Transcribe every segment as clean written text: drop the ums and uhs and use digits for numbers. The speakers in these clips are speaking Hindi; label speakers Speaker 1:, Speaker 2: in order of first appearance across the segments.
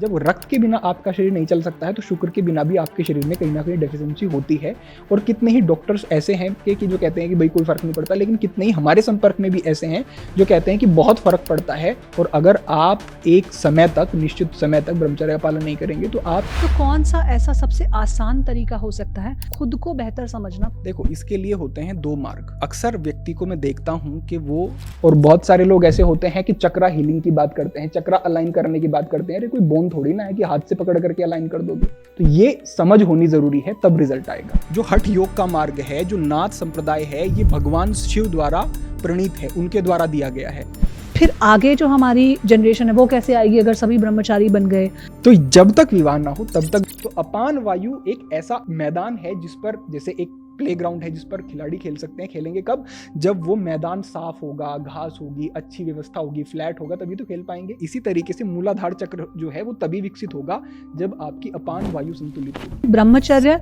Speaker 1: जब रक्त के बिना आपका शरीर नहीं चल सकता है तो शुक्र के बिना भी आपके शरीर में कहीं ना कहीं डेफिशिएंसी होती है। और कितने ही डॉक्टर्स ऐसे हैं कि जो कहते हैं कि भाई कोई फर्क नहीं पड़ता, लेकिन कितने ही हमारे संपर्क में भी ऐसे हैं जो कहते हैं कि बहुत फर्क पड़ता है। और अगर आप एक समय तक, निश्चित समय तक ब्रह्मचर्य का पालन नहीं करेंगे तो आप
Speaker 2: कौन सा ऐसा सबसे आसान तरीका हो सकता है खुद को बेहतर समझना?
Speaker 1: देखो, इसके लिए होते हैं दो मार्ग। अक्सर व्यक्ति को मैं देखता हूँ कि वो, और बहुत सारे लोग ऐसे होते हैं कि चक्रा हीलिंग की बात करते हैं, चक्रा अलाइन करने की बात करते हैं। अरे कोई बोन थोड़ी ना है कि हाथ से पकड़ करके अलाइन कर दोगे। तो ये समझ होनी जरूरी है, तब रिजल्ट आएगा। जो हठ योग का मार्ग है, जो नाथ संप्रदाय है, ये भगवान शिव द्वारा प्रणीत है, उनके द्वारा दिया गया है।
Speaker 2: फिर आगे जो हमारी जनरेशन है वो कैसे आएगी अगर सभी ब्रह्मचारी बन गए?
Speaker 1: तो जब तक विवाह ना हो तब तक। तो अपान वायु एक ऐसा मैदान है जिस पर, जैसे एक प्लेग्राउंड है जिस पर खिलाड़ी खेल सकते हैं। खेलेंगे कब? जब वो मैदान साफ होगा, घास होगी, अच्छी व्यवस्था होगी, फ्लैट होगा, तभी तो खेल पाएंगे। इसी तरीके से मूलाधार चक्र जो है वो तभी विकसित होगा जब आपकी अपान वायु संतुलित होगी।
Speaker 2: ब्रह्मचर्य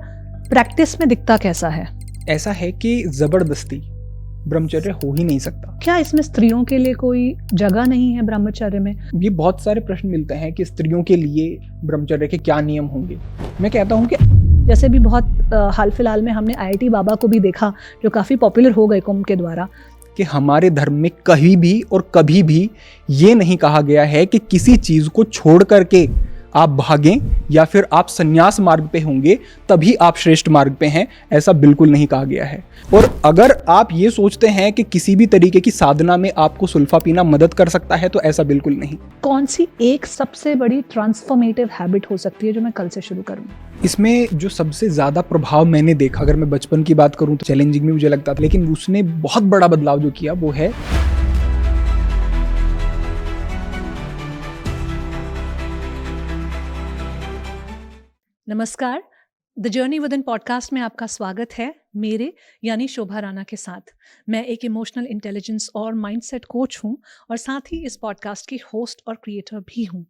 Speaker 2: प्रैक्टिस में दिखता कैसा है?
Speaker 1: ऐसा है कि जबरदस्ती ब्रह्मचर्य हो ही नहीं सकता।
Speaker 2: क्या इसमें स्त्रियों के लिए कोई जगह नहीं है ब्रह्मचर्य में?
Speaker 1: ये बहुत सारे प्रश्न मिलते हैं कि स्त्रियों के लिए ब्रह्मचर्य के क्या नियम होंगे। मैं कहता हूँ कि
Speaker 2: जैसे भी बहुत हाल फिलहाल में हमने IIT बाबा को भी देखा जो काफी पॉपुलर हो गए कुंभ के द्वारा,
Speaker 1: कि हमारे धर्म में कहीं भी और कभी भी ये नहीं कहा गया है कि किसी चीज को छोड़ करके आप भागें या फिर आप संन्यास मार्ग पे होंगे तभी आप श्रेष्ठ मार्ग पे हैं। ऐसा बिल्कुल नहीं कहा गया है। और अगर आप ये सोचते हैं कि किसी भी तरीके की साधना में आपको सुल्फा पीना मदद कर सकता है तो ऐसा बिल्कुल नहीं।
Speaker 2: कौन सी एक सबसे बड़ी ट्रांसफॉर्मेटिव हैबिट हो सकती है जो मैं कल से शुरू करूं?
Speaker 1: इसमें जो सबसे ज्यादा प्रभाव मैंने देखा, अगर मैं बचपन की बात करूं तो चैलेंजिंग भी मुझे लगता था, लेकिन उसने बहुत बड़ा बदलाव जो किया वो है
Speaker 2: नमस्कार, द जर्नी विदिन पॉडकास्ट में आपका स्वागत है, मेरे यानी शोभा राणा के साथ। मैं एक इमोशनल इंटेलिजेंस और माइंडसेट कोच हूं और साथ ही इस पॉडकास्ट की होस्ट और क्रिएटर भी हूं।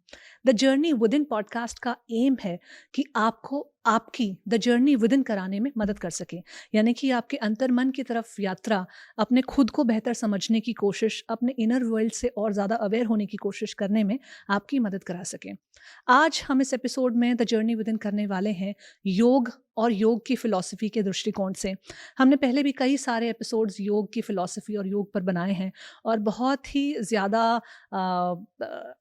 Speaker 2: द जर्नी विदिन पॉडकास्ट का एम है कि आपको आपकी द जर्नी विदिन कराने में मदद कर सके, यानी कि आपके अंतर्मन की तरफ यात्रा, अपने खुद को बेहतर समझने की कोशिश, अपने इनर वर्ल्ड से और ज़्यादा अवेयर होने की कोशिश करने में आपकी मदद करा सके। आज हम इस एपिसोड में द जर्नी विदिन करने वाले हैं योग और योग की फ़िलॉसफ़ी के दृष्टिकोण से। हमने पहले भी कई सारे एपिसोड्स योग की फ़िलॉसफ़ी और योग पर बनाए हैं और बहुत ही ज़्यादा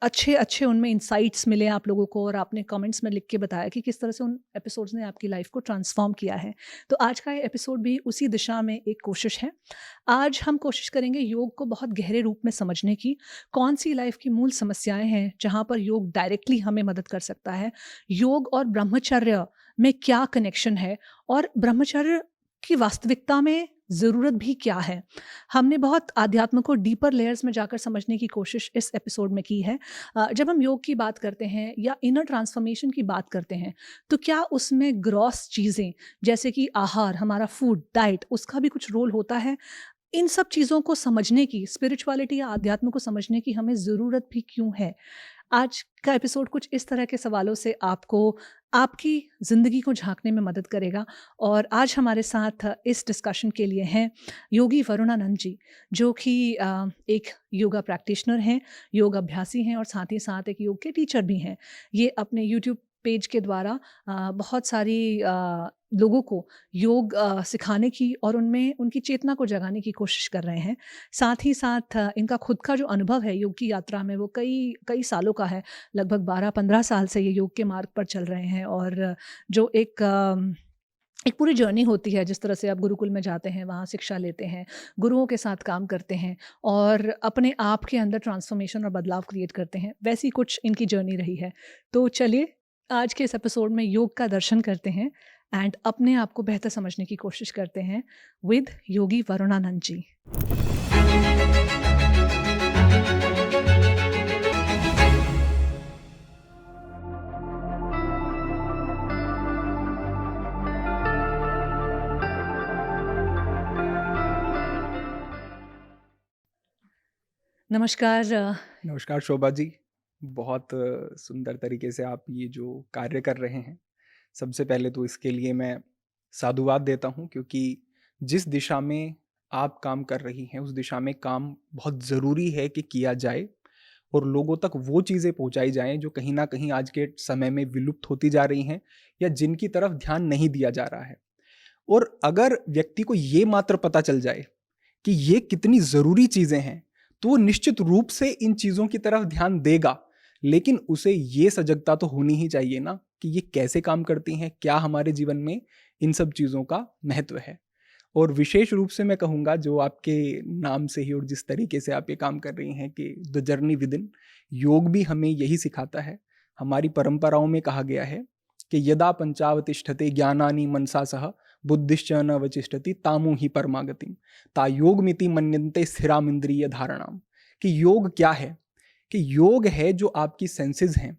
Speaker 2: अच्छे उनमें इंसाइट्स मिले आप लोगों को और आपने कमेंट्स में लिख के बताया कि किस तरह से उन एपिसोड्स ने आपकी लाइफ को ट्रांसफॉर्म किया है। तो आज का ये एपिसोड भी उसी दिशा में एक कोशिश है। आज हम कोशिश करेंगे योग को बहुत गहरे रूप में समझने की। कौन सी लाइफ की मूल समस्याएं हैं जहाँ पर योग डायरेक्टली हमें मदद कर सकता है, योग और ब्रह्मचर्य में क्या कनेक्शन है और ब्रह्मचर्य की वास्तविकता में ज़रूरत भी क्या है। हमने बहुत आध्यात्म को डीपर लेयर्स में जाकर समझने की कोशिश इस एपिसोड में की है। जब हम योग की बात करते हैं या इनर ट्रांसफॉर्मेशन की बात करते हैं तो क्या उसमें ग्रॉस चीज़ें जैसे कि आहार, हमारा फूड, डाइट, उसका भी कुछ रोल होता है? इन सब चीज़ों को समझने की, स्पिरिचुअलिटी या आध्यात्म को समझने की हमें ज़रूरत भी क्यों है? आज का एपिसोड कुछ इस तरह के सवालों से आपको आपकी ज़िंदगी को झांकने में मदद करेगा। और आज हमारे साथ इस डिस्कशन के लिए हैं योगी वरुणानंद जी, जो कि एक योगा प्रैक्टिशनर हैं, योग अभ्यासी हैं और साथ ही साथ एक योग के टीचर भी हैं। ये अपने यूट्यूब पेज के द्वारा बहुत सारी लोगों को योग सिखाने की और उनमें उनकी चेतना को जगाने की कोशिश कर रहे हैं। साथ ही साथ इनका खुद का जो अनुभव है योग की यात्रा में वो कई कई सालों का है। लगभग 12-15 साल से ये योग के मार्ग पर चल रहे हैं और जो एक पूरी जर्नी होती है, जिस तरह से आप गुरुकुल में जाते हैं, वहाँ शिक्षा लेते हैं, गुरुओं के साथ काम करते हैं और अपने आप के अंदर ट्रांसफॉर्मेशन और बदलाव क्रिएट करते हैं, वैसी कुछ इनकी जर्नी रही है। तो चलिए आज के इस एपिसोड में योग का दर्शन करते हैं एंड अपने आप को बेहतर समझने की कोशिश करते हैं विद योगी वरुणानंद जी। नमस्कार।
Speaker 1: नमस्कार शोभा जी। बहुत सुंदर तरीके से आप ये जो कार्य कर रहे हैं, सबसे पहले तो इसके लिए मैं साधुवाद देता हूँ, क्योंकि जिस दिशा में आप काम कर रही हैं उस दिशा में काम बहुत ज़रूरी है कि किया जाए। और लोगों तक वो चीज़ें पहुंचाई जाएं जो कहीं ना कहीं आज के समय में विलुप्त होती जा रही हैं या जिनकी तरफ ध्यान नहीं दिया जा रहा है। और अगर व्यक्ति को ये मात्र पता चल जाए कि ये कितनी ज़रूरी चीज़ें हैं, तो वो निश्चित रूप से इन चीज़ों की तरफ ध्यान देगा। लेकिन उसे ये सजगता तो होनी ही चाहिए ना कि ये कैसे काम करती हैं, क्या हमारे जीवन में इन सब चीज़ों का महत्व है। और विशेष रूप से मैं कहूँगा, जो आपके नाम से ही और जिस तरीके से आप ये काम कर रही हैं कि द जर्नी विद इन, योग भी हमें यही सिखाता है। हमारी परंपराओं में कहा गया है कि यदा पंचावतिष्ठते ज्ञानानि मनसा सह बुद्धिश्च न वचिष्ठति तामु ही परमागतिम ता योग मिति मन्यन्ते स्थिराम इंद्रिय धारणाम। कि योग क्या है? कि योग है जो आपकी सेंसेस हैं,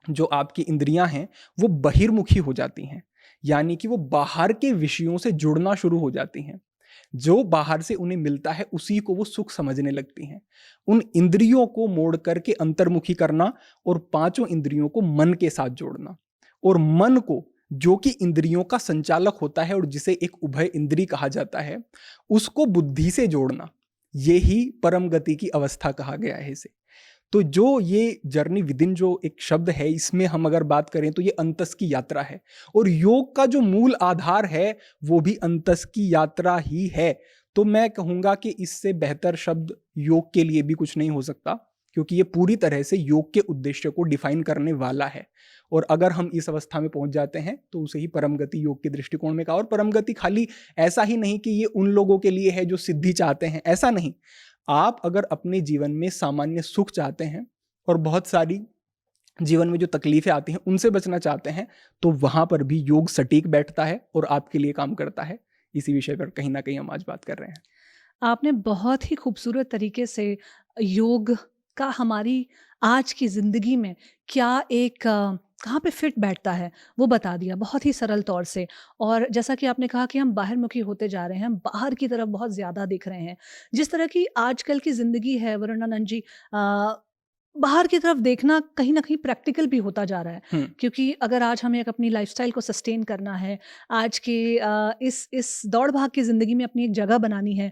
Speaker 1: जो आपकी इंद्रियां हैं, वो बहिर्मुखी हो जाती हैं, यानी कि वो बाहर के विषयों से जुड़ना शुरू हो जाती हैं। जो बाहर से उन्हें मिलता है उसी को वो सुख समझने लगती हैं। उन इंद्रियों को मोड़ करके अंतर्मुखी करना और पांचों इंद्रियों को मन के साथ जोड़ना, और मन को, जो कि इंद्रियों का संचालक होता है और जिसे एक उभय इंद्री कहा जाता है, उसको बुद्धि से जोड़ना, ये ही परम गति की अवस्था कहा गया है इसे। तो जो ये जर्नी विदिन जो एक शब्द है, इसमें हम अगर बात करें तो ये अंतस की यात्रा है, और योग का जो मूल आधार है वो भी अंतस की यात्रा ही है। तो मैं कहूँगा कि इससे बेहतर शब्द योग के लिए भी कुछ नहीं हो सकता, क्योंकि ये पूरी तरह से योग के उद्देश्य को डिफाइन करने वाला है। और अगर हम इस अवस्था में पहुंच जाते हैं तो उसे ही परम गति योग के दृष्टिकोण में कहा। और परम गति खाली ऐसा ही नहीं कि ये उन लोगों के लिए है जो सिद्धि चाहते हैं, ऐसा नहीं। आप अगर अपने जीवन में सामान्य सुख चाहते हैं और बहुत सारी जीवन में जो तकलीफें आती हैं उनसे बचना चाहते हैं, तो वहां पर भी योग सटीक बैठता है और आपके लिए काम करता है। इसी विषय पर कहीं ना कहीं हम आज बात कर रहे हैं।
Speaker 2: आपने बहुत ही खूबसूरत तरीके से योग का हमारी आज की ज़िंदगी में क्या एक कहाँ पे फिट बैठता है वो बता दिया बहुत ही सरल तौर से। और जैसा कि आपने कहा कि हम बाहरमुखी होते जा रहे हैं, हम बाहर की तरफ बहुत ज़्यादा दिख रहे हैं। जिस तरह की आजकल की ज़िंदगी है वरुणानंद जी, बाहर की तरफ देखना कहीं न कहीं प्रैक्टिकल भी होता जा रहा है।
Speaker 1: हम्म।
Speaker 2: क्योंकि अगर आज हमें एक अपनी लाइफ़स्टाइल को सस्टेन करना है, आज के इस दौड़-भाग की ज़िंदगी में अपनी एक जगह बनानी है,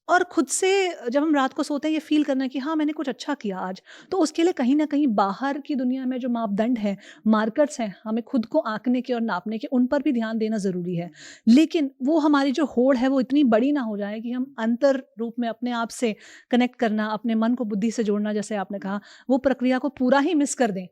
Speaker 2: और खुद से जब हम रात को सोते हैं ये फ़ील करना है कि हाँ, मैंने कुछ अच्छा किया आज, तो उसके लिए कहीं न कहीं बाहर की दुनिया में जो मापदंड हैं, मार्कर्स हैं, हमें खुद को आँकने के और नापने के, उन पर भी ध्यान देना ज़रूरी है। लेकिन वो हमारी जो होड़ है वो इतनी बड़ी ना हो जाए कि हम अंतर रूप में अपने आप से कनेक्ट करना, अपने मन को बुद्धि से जोड़ना, जैसे आपने कहा, वो प्रक्रिया को पूरा ही मिस कर दें।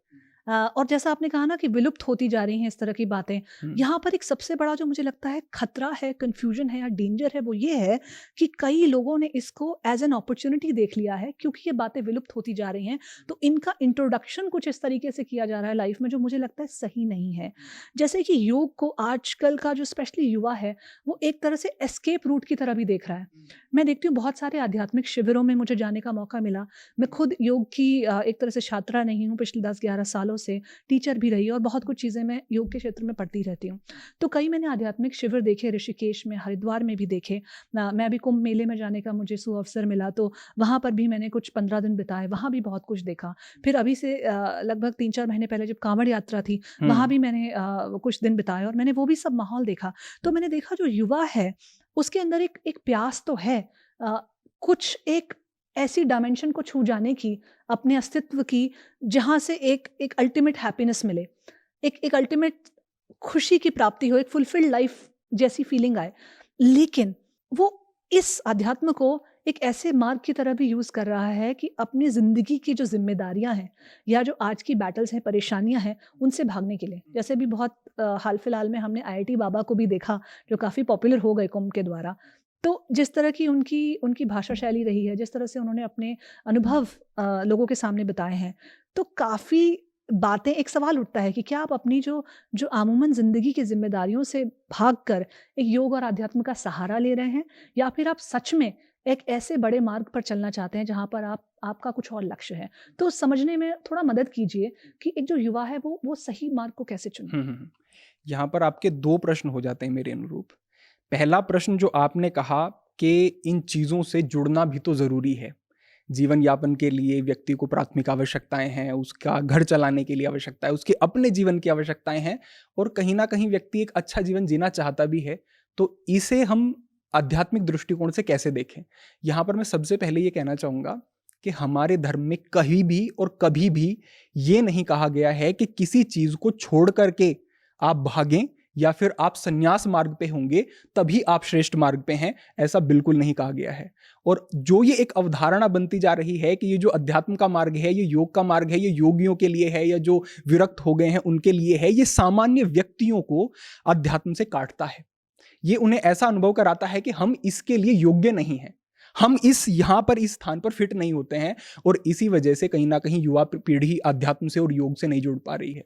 Speaker 2: और जैसा आपने कहा ना कि विलुप्त होती जा रही हैं इस तरह की बातें, यहाँ पर एक सबसे बड़ा जो मुझे लगता है खतरा है, कन्फ्यूजन है या डेंजर है, वो ये है कि कई लोगों ने इसको एज़ एन अपॉर्च्युनिटी देख लिया है, क्योंकि ये बातें विलुप्त होती जा रही हैं, तो इनका इंट्रोडक्शन कुछ इस तरीके से किया जा रहा है लाइफ में जो मुझे लगता है सही नहीं है। जैसे कि योग को आजकल का जो स्पेशली युवा है, वो एक तरह से एस्केप रूट की तरह भी देख रहा है। मैं देखती हूँ बहुत सारे आध्यात्मिक शिविरों में मुझे जाने का मौका मिला। मैं खुद योग की एक तरह से छात्रा नहीं हूँ, पिछले 10-11 सालों से टीचर भी रही और बहुत कुछ चीज़ें मैं योग के क्षेत्र में पढ़ती रहती हूँ। तो कई मैंने आध्यात्मिक शिविर देखे, ऋषिकेश में, हरिद्वार में भी देखे। मैं अभी कुंभ मेले में जाने का मुझे सुअवसर मिला, तो वहाँ पर भी मैंने कुछ 15 दिन बिताए, वहाँ भी बहुत कुछ देखा। फिर अभी से लगभग 3-4 महीने पहले जब कांवड़ यात्रा थी, वहाँ भी मैंने कुछ दिन बिताए और मैंने वो भी सब माहौल देखा। तो मैंने देखा जो युवा है उसके अंदर एक प्यास तो है, कुछ एक ऐसी डायमेंशन को छू जाने की, अपने अस्तित्व की, जहाँ से एक अल्टीमेट हैप्पीनेस मिले, एक अल्टीमेट खुशी की प्राप्ति हो, एक फुलफिल्ड लाइफ जैसी फीलिंग आए। लेकिन वो इस अध्यात्म को एक ऐसे मार्ग की तरह भी यूज़ कर रहा है कि अपनी ज़िंदगी की जो ज़िम्मेदारियाँ हैं या जो आज की बैटल्स हैं, परेशानियाँ हैं, उनसे भागने के लिए। जैसे भी बहुत हाल-फिलहाल में हमने आईआईटी बाबा को भी देखा, जो काफ़ी पॉपुलर हो गए कुंभ के द्वारा। तो जिस तरह की उनकी भाषा शैली रही है, जिस तरह से उन्होंने अपने अनुभव लोगों के सामने बताए हैं, तो काफ़ी बातें, एक सवाल उठता है कि क्या आप अपनी जो आमूमन ज़िंदगी की ज़िम्मेदारियों से भागकर एक योग और अध्यात्म का सहारा ले रहे हैं, या फिर आप सच में एक ऐसे बड़े मार्ग पर चलना चाहते हैं जहाँ पर आपका कुछ और लक्ष्य है? तो समझने में थोड़ा मदद कीजिए कि एक जो युवा है वो सही मार्ग को कैसे चुने?
Speaker 1: यहाँ पर आपके 2 प्रश्न हो जाते हैं मेरे अनुरूप। पहला प्रश्न जो आपने कहा कि इन चीज़ों से जुड़ना भी तो ज़रूरी है। जीवन यापन के लिए व्यक्ति को प्राथमिक आवश्यकताएँ हैं, उसका घर चलाने के लिए आवश्यकता है, उसके अपने जीवन की आवश्यकताएँ हैं, और कहीं न कहीं व्यक्ति एक अच्छा जीवन जीना चाहता भी है। तो इसे हम आध्यात्मिक दृष्टिकोण से कैसे देखें? यहाँ पर मैं सबसे पहले ये कहना चाहूँगा कि हमारे धर्म में कहीं भी और कभी भी ये नहीं कहा गया है कि किसी चीज को छोड़ करके आप भागें या फिर आप संन्यास मार्ग पे होंगे तभी आप श्रेष्ठ मार्ग पे हैं, ऐसा बिल्कुल नहीं कहा गया है। और जो ये एक अवधारणा बनती जा रही है कि ये जो अध्यात्म का मार्ग है, ये योग का मार्ग है, ये योगियों के लिए है या जो विरक्त हो गए हैं उनके लिए है, ये सामान्य व्यक्तियों को अध्यात्म से काटता है। ये उन्हें ऐसा अनुभव कराता है कि हम इसके लिए योग्य नहीं हैं, हम यहाँ पर इस स्थान पर फिट नहीं होते हैं। और इसी वजह से कहीं ना कहीं युवा पीढ़ी अध्यात्म से और योग से नहीं जुड़ पा रही है।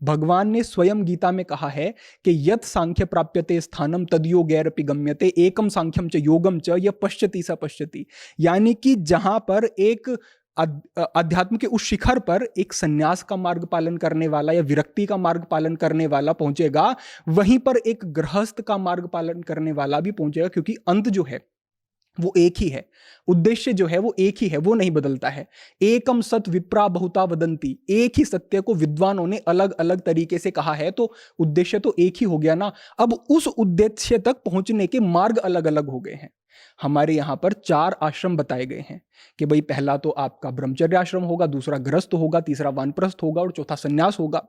Speaker 1: भगवान ने स्वयं गीता में कहा है कि यत् सांख्य प्राप्यते स्थानम तद्योगैरपि गम्यते एकम सांख्यम च योगम च य पश्यति स पश्यति। यानी कि जहां पर एक अध्यात्म के उस शिखर पर एक संन्यास का मार्ग पालन करने वाला या विरक्ति का मार्ग पालन करने वाला पहुंचेगा, वहीं पर एक गृहस्थ का मार्ग पालन करने वाला भी पहुंचेगा, क्योंकि अंत जो है वो एक ही है, उद्देश्य जो है वो एक ही है, वो नहीं बदलता है। एकम सत विप्रा बहुता वदंती, एक ही सत्य को विद्वानों ने अलग अलग तरीके से कहा है, तो उद्देश्य तो एक ही हो गया ना। अब उस उद्देश्य तक पहुंचने के मार्ग अलग अलग हो गए हैं। हमारे यहाँ पर 4 आश्रम बताए गए हैं कि भाई पहला तो आपका ब्रह्मचर्य आश्रम होगा, दूसरा गृहस्थ होगा, तीसरा वानप्रस्थ होगा और चौथा संन्यास होगा।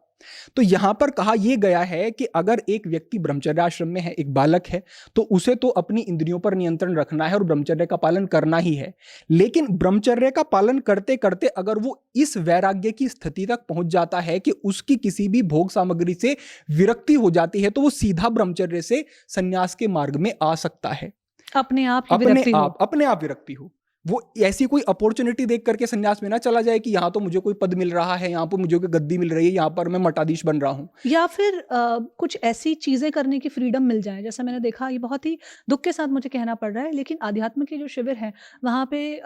Speaker 1: तो यहाँ पर कहा यह गया है कि अगर एक व्यक्ति ब्रह्मचर्य आश्रम में है, एक बालक है, तो उसे तो अपनी इंद्रियों पर नियंत्रण रखना है और ब्रह्मचर्य का पालन करना ही है। लेकिन ब्रह्मचर्य का पालन करते करते अगर वो इस वैराग्य की स्थिति तक पहुंच जाता है कि उसकी किसी भी भोग सामग्री से विरक्ति हो जाती है, तो वो सीधा ब्रह्मचर्य से संन्यास के मार्ग में आ सकता है। अपने आप विरक्ति हो, वो ऐसी कोई अपॉर्चुनिटी देख करके संन्यास में ना चला जाए कि यहाँ तो मुझे कोई पद मिल रहा है, यहाँ पर मुझे कोई गद्दी मिल रही है, यहाँ पर मैं मठाधीश बन रहा हूँ,
Speaker 2: या फिर कुछ ऐसी चीजें करने की फ्रीडम मिल जाए। जैसा मैंने देखा, ये बहुत ही दुख के साथ मुझे कहना पड़ रहा है, लेकिन आध्यात्म के जो शिविर हैं वहाँ पे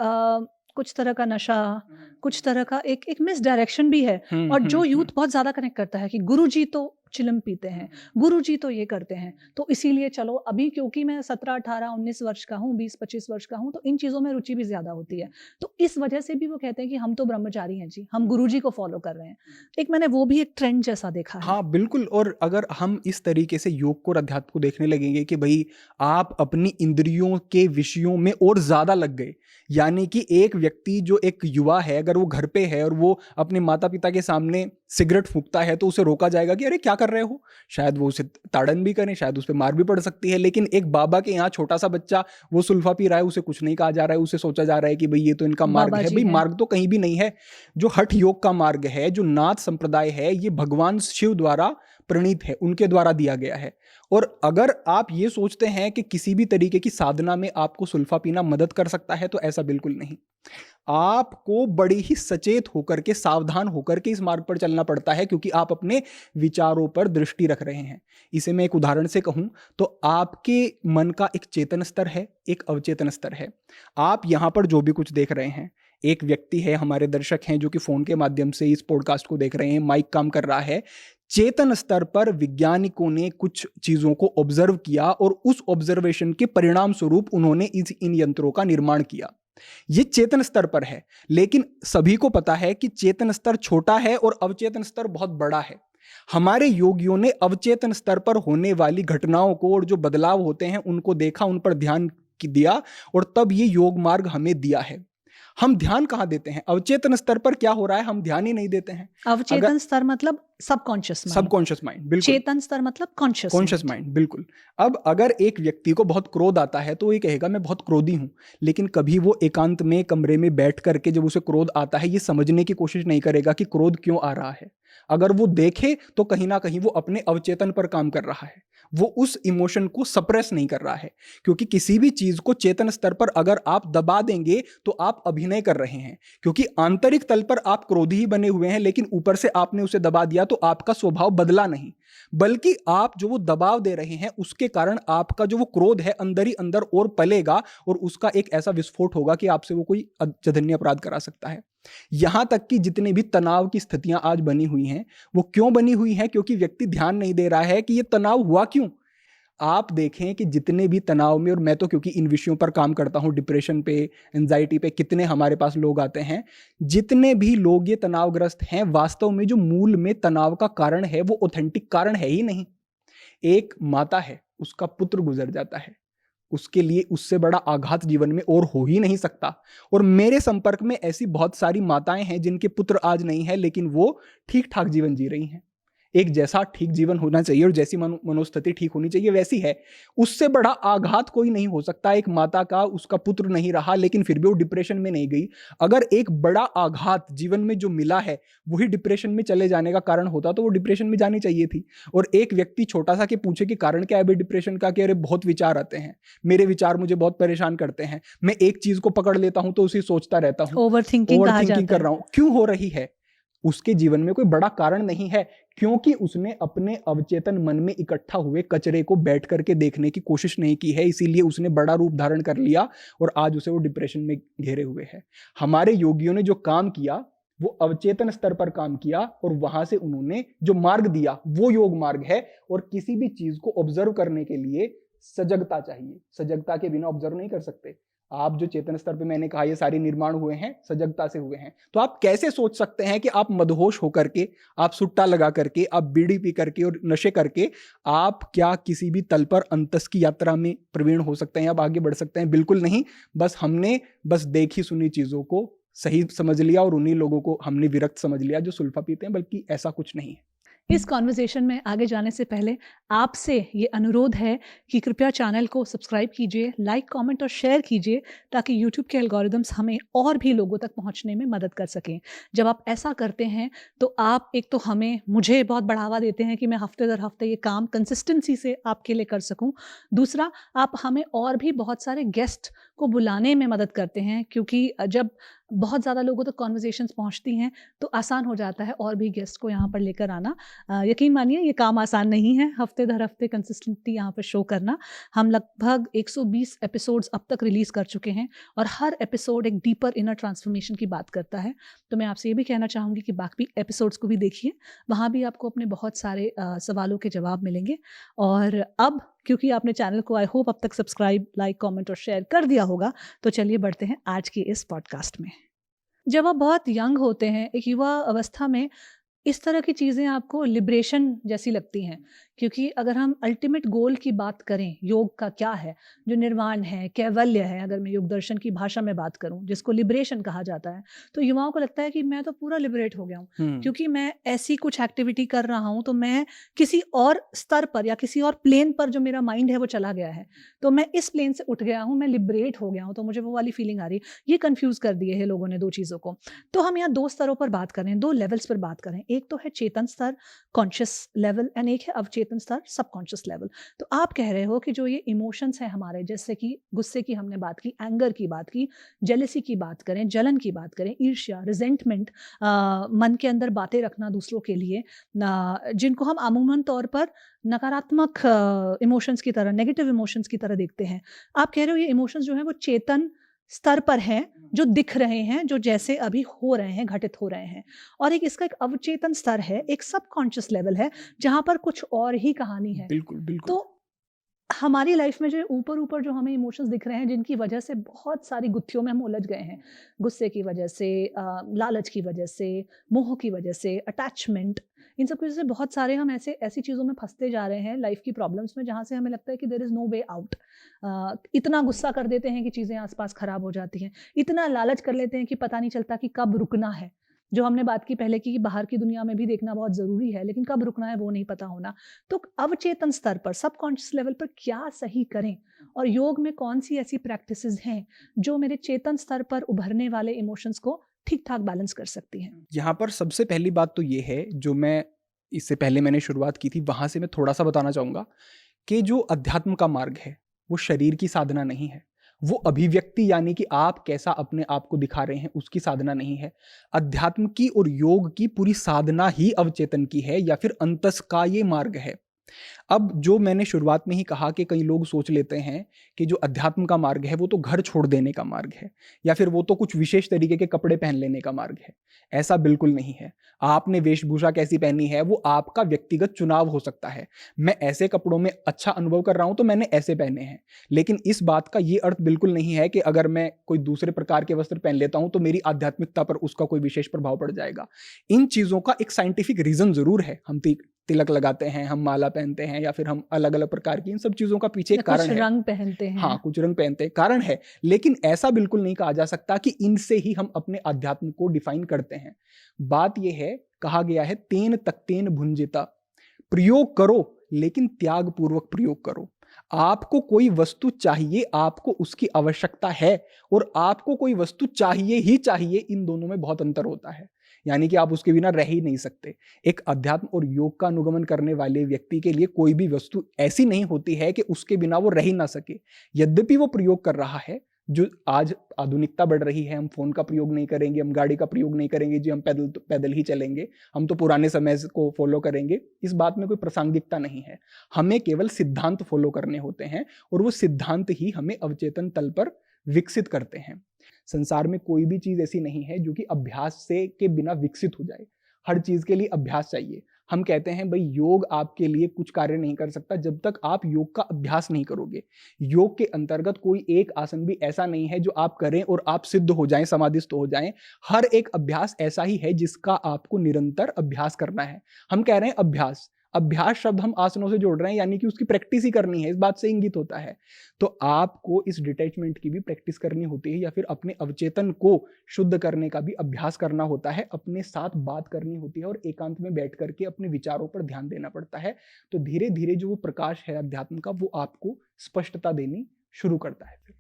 Speaker 2: कुछ तरह का नशा, कुछ तरह का एक मिस डायरेक्शन भी है। और जो यूथ बहुत ज्यादा कनेक्ट करता है कि गुरुजी तो चिलम पीते हैं, गुरुजी तो ये करते हैं, तो इसीलिए चलो अभी क्योंकि मैं 17, 18, 19 वर्ष का हूँ, 20, 25 वर्ष का हूँ, तो इन चीज़ों में रुचि भी ज़्यादा होती है। तो इस वजह से भी वो कहते हैं कि हम तो ब्रह्मचारी हैं जी, हम गुरुजी को फॉलो कर रहे हैं। एक मैंने वो भी एक ट्रेंड जैसा देखा है।
Speaker 1: हाँ बिल्कुल। और अगर हम इस तरीके से योग को और अध्यात्म को देखने लगेंगे कि भाई आप अपनी इंद्रियों के विषयों में और ज़्यादा लग गए, यानी कि एक व्यक्ति जो एक युवा है, अगर वो घर पे है और वो अपने माता पिता के सामने सिगरेट फूंकता है तो उसे रोका जाएगा कि अरे क्या कर रहे हो, शायद वो उसे ताड़न भी करें, शायद उस पर मार भी पड़ सकती है। लेकिन एक बाबा के यहाँ छोटा सा बच्चा वो सुल्फा पी रहा है, उसे कुछ नहीं कहा जा रहा है, उसे सोचा जा रहा है कि भाई ये तो इनका मार्ग है। भाई मार्ग तो कहीं भी नहीं है। जो हठ योग का मार्ग है, जो नाथ संप्रदाय है, ये भगवान शिव द्वारा प्रणीत है, उनके द्वारा दिया गया है। और अगर आप ये सोचते हैं कि किसी भी तरीके की साधना में आपको सुल्फा पीना मदद कर सकता है, तो ऐसा बिल्कुल नहीं। आपको बड़ी ही सचेत होकर के, सावधान होकर के इस मार्ग पर चलना पड़ता है, क्योंकि आप अपने विचारों पर दृष्टि रख रहे हैं। इसे मैं एक उदाहरण से कहूं तो आपके मन का एक चेतन स्तर है, एक अवचेतन स्तर है। आप यहां पर जो भी कुछ देख रहे हैं, एक व्यक्ति है, हमारे दर्शक हैं जो कि फोन के माध्यम से इस पॉडकास्ट को देख रहे हैं, माइक काम कर रहा है। चेतन स्तर पर वैज्ञानिकों ने कुछ चीजों को ऑब्जर्व किया और उस ऑब्जर्वेशन के परिणाम स्वरूप उन्होंने इन यंत्रों का निर्माण किया। ये चेतन स्तर पर है। लेकिन सभी को पता है कि चेतन स्तर छोटा है और अवचेतन स्तर बहुत बड़ा है। हमारे योगियों ने अवचेतन स्तर पर होने वाली घटनाओं को और जो बदलाव होते हैं उनको देखा, उन पर ध्यान दिया और तब ये योग मार्ग हमें दिया है। हम ध्यान कहाँ देते हैं? अवचेतन स्तर पर क्या हो रहा है, हम ध्यान ही नहीं देते हैं।
Speaker 2: अवचेतन स्तर मतलब सबकॉन्शियस माइंड,
Speaker 1: बिल्कुल।
Speaker 2: चेतन स्तर मतलब
Speaker 1: कॉन्शियस माइंड, बिल्कुल। अब अगर एक व्यक्ति को बहुत क्रोध आता है तो ये कहेगा मैं बहुत क्रोधी हूं, लेकिन कभी वो एकांत में कमरे में बैठ करके जब उसे क्रोध आता है ये समझने की कोशिश नहीं करेगा कि क्रोध क्यों आ रहा है। अगर वो देखे तो कहीं ना कहीं वो अपने अवचेतन पर काम कर रहा है, वो उस इमोशन को सप्रेस नहीं कर रहा है। क्योंकि किसी भी चीज को चेतन स्तर पर अगर आप दबा देंगे तो आप अभिनय कर रहे हैं, क्योंकि आंतरिक तल पर आप क्रोधी ही बने हुए हैं, लेकिन ऊपर से आपने उसे दबा दिया तो आपका स्वभाव बदला नहीं, बल्कि आप जो वो दबाव दे रहे हैं उसके कारण आपका जो वो क्रोध है अंदर ही अंदर और पलेगा और उसका एक ऐसा विस्फोट होगा कि आपसे वो कोई जघन्य अपराध करा सकता है। यहां तक कि जितने भी तनाव की स्थितियां आज बनी हुई हैं वो क्यों बनी हुई हैं? क्योंकि व्यक्ति ध्यान नहीं दे रहा है कि ये तनाव हुआ क्यों। आप देखें कि जितने भी तनाव में, और मैं तो क्योंकि इन विषयों पर काम करता हूं, डिप्रेशन पे, एंजाइटी पे, कितने हमारे पास लोग आते हैं, जितने भी लोग ये तनावग्रस्त हैं, वास्तव में जो मूल में तनाव का कारण है वो ऑथेंटिक कारण है ही नहीं। एक माता है, उसका पुत्र गुजर जाता है, उसके लिए उससे बड़ा आघात जीवन में और हो ही नहीं सकता। और मेरे संपर्क में ऐसी बहुत सारी माताएं हैं जिनके पुत्र आज नहीं है, लेकिन वो ठीक ठाक जीवन जी रही हैं। एक जैसा ठीक जीवन होना चाहिए और जैसी मनोस्थिति ठीक होनी चाहिए वैसी है। उससे बड़ा आघात कोई नहीं हो सकता। एक माता का उसका पुत्र नहीं रहा लेकिन फिर भी वो डिप्रेशन में नहीं गई। अगर एक बड़ा आघात जीवन में जो मिला है वही डिप्रेशन में चले जाने का कारण होता तो वो डिप्रेशन में जानी चाहिए थी। और एक व्यक्ति छोटा सा के पूछे कि कारण क्या है अभी डिप्रेशन का, कि अरे बहुत विचार आते हैं, मेरे विचार मुझे बहुत परेशान करते हैं, मैं एक चीज को पकड़ लेता हूं तो उसे सोचता रहता हूं,
Speaker 2: ओवर थिंकिंग
Speaker 1: कर रहा हूं। क्यों हो रही है? उसके जीवन में कोई बड़ा कारण नहीं है, क्योंकि उसने अपने अवचेतन मन में इकट्ठा हुए कचरे को बैठ करके देखने की कोशिश नहीं की है, इसीलिए उसने बड़ा रूप धारण कर लिया और आज उसे वो डिप्रेशन में घेरे हुए है। हमारे योगियों ने जो काम किया वो अवचेतन स्तर पर काम किया और वहां से उन्होंने जो मार्ग दिया वो योग मार्ग है। और किसी भी चीज को ऑब्जर्व करने के लिए सजगता चाहिए। सजगता के बिना ऑब्जर्व नहीं कर सकते आप। जो चेतन स्तर पे मैंने कहा ये सारे निर्माण हुए हैं सजगता से हुए हैं। तो आप कैसे सोच सकते हैं कि आप मदहोश होकर के, आप सुट्टा लगा करके, आप बीड़ी पी करके और नशे करके आप क्या किसी भी तल पर अंतस की यात्रा में प्रवीण हो सकते हैं, आप आगे बढ़ सकते हैं? बिल्कुल नहीं। बस हमने देखी सुनी चीजों को सही समझ लिया और उन्हीं लोगों को हमने विरक्त समझ लिया जो सुल्फा पीते हैं, बल्कि ऐसा कुछ नहीं है।
Speaker 2: इस कॉन्वर्सेशन में आगे जाने से पहले आपसे ये अनुरोध है कि कृपया चैनल को सब्सक्राइब कीजिए, लाइक, कमेंट और शेयर कीजिए ताकि यूट्यूब के एल्गोरिदम्स हमें और भी लोगों तक पहुंचने में मदद कर सकें। जब आप ऐसा करते हैं तो आप एक तो मुझे बहुत बढ़ावा देते हैं कि मैं हफ्ते दर हफ्ते ये काम कंसिस्टेंसी से आपके लिए कर सकूं। दूसरा, आप हमें और भी बहुत सारे गेस्ट को बुलाने में मदद करते हैं, क्योंकि जब बहुत ज़्यादा लोगों तक कॉन्वर्सेशंस पहुंचती हैं तो आसान हो जाता है और भी गेस्ट को यहाँ पर लेकर आना। यकीन मानिए ये काम आसान नहीं है, हफ्ते दर हफ्ते कंसिस्टेंटली यहाँ पर शो करना। हम लगभग 120 एपिसोड्स अब तक रिलीज़ कर चुके हैं और हर एपिसोड एक डीपर इनर ट्रांसफॉर्मेशन की बात करता है। तो मैं आपसे ये भी कहना चाहूँगी कि बाकी एपिसोड्स को भी देखिए, वहाँ भी आपको अपने बहुत सारे सवालों के जवाब मिलेंगे। और अब क्योंकि आपने चैनल को आई होप अब तक सब्सक्राइब, लाइक, कमेंट और शेयर कर दिया होगा, तो चलिए बढ़ते हैं आज के इस पॉडकास्ट में। जब आप बहुत यंग होते हैं, एक युवा अवस्था में, इस तरह की चीज़ें आपको लिबरेशन जैसी लगती हैं, क्योंकि अगर हम अल्टीमेट गोल की बात करें, योग का क्या है, जो निर्वाण है, कैवल्य है, अगर मैं योग दर्शन की भाषा में बात करूं जिसको लिबरेशन कहा जाता है, तो युवाओं को लगता है कि मैं तो पूरा लिबरेट हो गया हूं, क्योंकि मैं ऐसी कुछ एक्टिविटी कर रहा हूं तो मैं किसी और स्तर पर या किसी और प्लेन पर जो मेरा माइंड है वो चला गया है, तो मैं इस प्लेन से उठ गया हूँ, मैं लिबरेट हो गया हूँ, तो मुझे वो वाली फीलिंग आ रही है। ये कन्फ्यूज़ कर दिए है लोगों ने दो चीज़ों को। तो हम यहाँ दो स्तरों पर बात करें, दो लेवल्स पर बात करें। एक तो है चेतन स्तर, कॉन्शियस लेवल, एंड एक है अवचेतन स्तर, सबकॉन्शियस लेवल। तो आप कह रहे हो कि जो ये इमोशंस हैं हमारे, जैसे कि गुस्से की हमने बात की, एंगर की बात की, जेलेसी की बात करें, जलन की बात करें, ईर्ष्या, रिजेंटमेंट, मन के अंदर बातें रखना दूसरों के लिए, जिनको हम अमूमन तौर पर नकारात्मक इमोशंस की तरह, नेगेटिव इमोशंस की तरह देखते हैं। आप कह रहे हो ये इमोशंस जो हैं वो चेतन स्तर पर हैं, जो दिख रहे हैं, जो जैसे अभी हो रहे हैं, घटित हो रहे हैं। और एक इसका एक अवचेतन स्तर है, एक सबकॉन्शियस लेवल है, जहाँ पर कुछ और ही कहानी है।
Speaker 1: बिल्कुल बिल्कुल।
Speaker 2: तो हमारी लाइफ में जो ऊपर-ऊपर जो हमें इमोशंस दिख रहे हैं, जिनकी वजह से बहुत सारी गुत्थियों में हम उलझ गए हैं। गुस्से की वजह से, लालच की वजह से, मोह की वजह से, अटैचमेंट, इन सब की वजह से बहुत सारे हम ऐसी चीज़ों में फँसते जा रहे हैं लाइफ की प्रॉब्लम्स में, जहाँ से हमें लगता है कि there is no way out. इतना गुस्सा कर देते हैं कि चीज़ें आस-पास खराब हो जाती हैं। इतना लालच कर लेते हैं कि पता नहीं चलता कि कब रुकना है। जो हमने बात की पहले की बाहर की दुनिया में भी देखना बहुत ज़रूरी है, लेकिन कब रुकना है वो नहीं पता होना। तो अवचेतन स्तर पर, सबकॉन्शियस लेवल पर क्या सही करें, और योग में कौन सी ऐसी प्रैक्टिसेस हैं जो मेरे चेतन स्तर पर उभरने वाले इमोशंस को ठीक ठाक बैलेंस कर सकती हैं?
Speaker 1: यहाँ पर सबसे पहली बात तो ये है, जो मैं इससे पहले मैंने शुरुआत की थी वहां से मैं थोड़ा सा बताना चाहूंगा कि जो अध्यात्म का मार्ग है वो शरीर की साधना नहीं है, वो अभिव्यक्ति यानी कि आप कैसा अपने आप को दिखा रहे हैं उसकी साधना नहीं है। अध्यात्म की और योग की पूरी साधना ही अवचेतन की है या फिर अंतस का ये मार्ग है। अब जो मैंने शुरुआत में ही कहा कि कई लोग सोच लेते हैं कि जो अध्यात्म का मार्ग है वो तो घर छोड़ देने का मार्ग है या फिर वो तो कुछ विशेष तरीके के कपड़े पहन लेने का मार्ग है। ऐसा बिल्कुल नहीं है। आपने वेशभूषा कैसी पहनी है वो आपका व्यक्तिगत चुनाव हो सकता है। मैं ऐसे कपड़ों में अच्छा अनुभव कर रहा हूं तो मैंने ऐसे पहने हैं, लेकिन इस बात का ये अर्थ बिल्कुल नहीं है कि अगर मैं कोई दूसरे प्रकार के वस्त्र पहन लेता हूं तो मेरी आध्यात्मिकता पर उसका कोई विशेष प्रभाव पड़ जाएगा। इन चीजों का एक साइंटिफिक रीजन जरूर है। हम तिलक लगाते हैं, हम माला पहनते हैं या फिर हम अलग अलग प्रकार की इन सब चीजों का पीछे एक कारण
Speaker 2: कुछ
Speaker 1: है।
Speaker 2: रंग पहनते हैं।
Speaker 1: हाँ, कुछ रंग पहनते हैं, कारण है। लेकिन ऐसा बिल्कुल नहीं कहा जा सकता कि इनसे ही हम अपने अध्यात्म को डिफाइन करते हैं। बात यह है, कहा गया है तेन तक्तेन भुंजिता, प्रयोग करो लेकिन त्याग पूर्वक प्रयोग करो। आपको कोई वस्तु चाहिए, आपको उसकी आवश्यकता है, और आपको कोई वस्तु चाहिए ही चाहिए, इन दोनों में बहुत अंतर होता है। यानी कि आप उसके बिना रह ही नहीं सकते। एक अध्यात्म और योग का अनुगमन करने वाले व्यक्ति के लिए कोई भी वस्तु ऐसी नहीं होती है कि उसके बिना वो रह ही ना सके। यद्यपि वो प्रयोग कर रहा है, जो आज आधुनिकता बढ़ रही है, हम फोन का प्रयोग नहीं करेंगे, हम गाड़ी का प्रयोग नहीं करेंगे जी, हम पैदल ही चलेंगे, हम तो पुराने समय को फॉलो करेंगे, इस बात में कोई प्रासंगिकता नहीं है। हमें केवल सिद्धांत फॉलो करने होते हैं, और वो सिद्धांत ही हमें अवचेतन तल पर विकसित करते हैं। संसार में कोई भी चीज ऐसी नहीं है जो कि अभ्यास से के बिना विकसित हो जाए। हर चीज के लिए अभ्यास चाहिए। हम कहते हैं भाई योग आपके लिए कुछ कार्य नहीं कर सकता जब तक आप योग का अभ्यास नहीं करोगे। योग के अंतर्गत कोई एक आसन भी ऐसा नहीं है जो आप करें और आप सिद्ध हो जाएं, समाधिस्थ हो जाएं। हर एक अभ्यास ऐसा ही है जिसका आपको निरंतर अभ्यास करना है। हम कह रहे हैं अभ्यास, अभ्यास शब्द हम आसनों से जोड़ रहे हैं, यानी कि उसकी प्रैक्टिस ही करनी है, इस बात से इंगित होता है। तो आपको इस डिटैचमेंट की भी प्रैक्टिस करनी होती है, या फिर अपने अवचेतन को शुद्ध करने का भी अभ्यास करना होता है, अपने साथ बात करनी होती है, और एकांत में बैठ करके अपने विचारों पर ध्यान देना पड़ता है। तो धीरे धीरे जो वो प्रकाश है अध्यात्म का, वो आपको स्पष्टता देनी शुरू करता है। फिर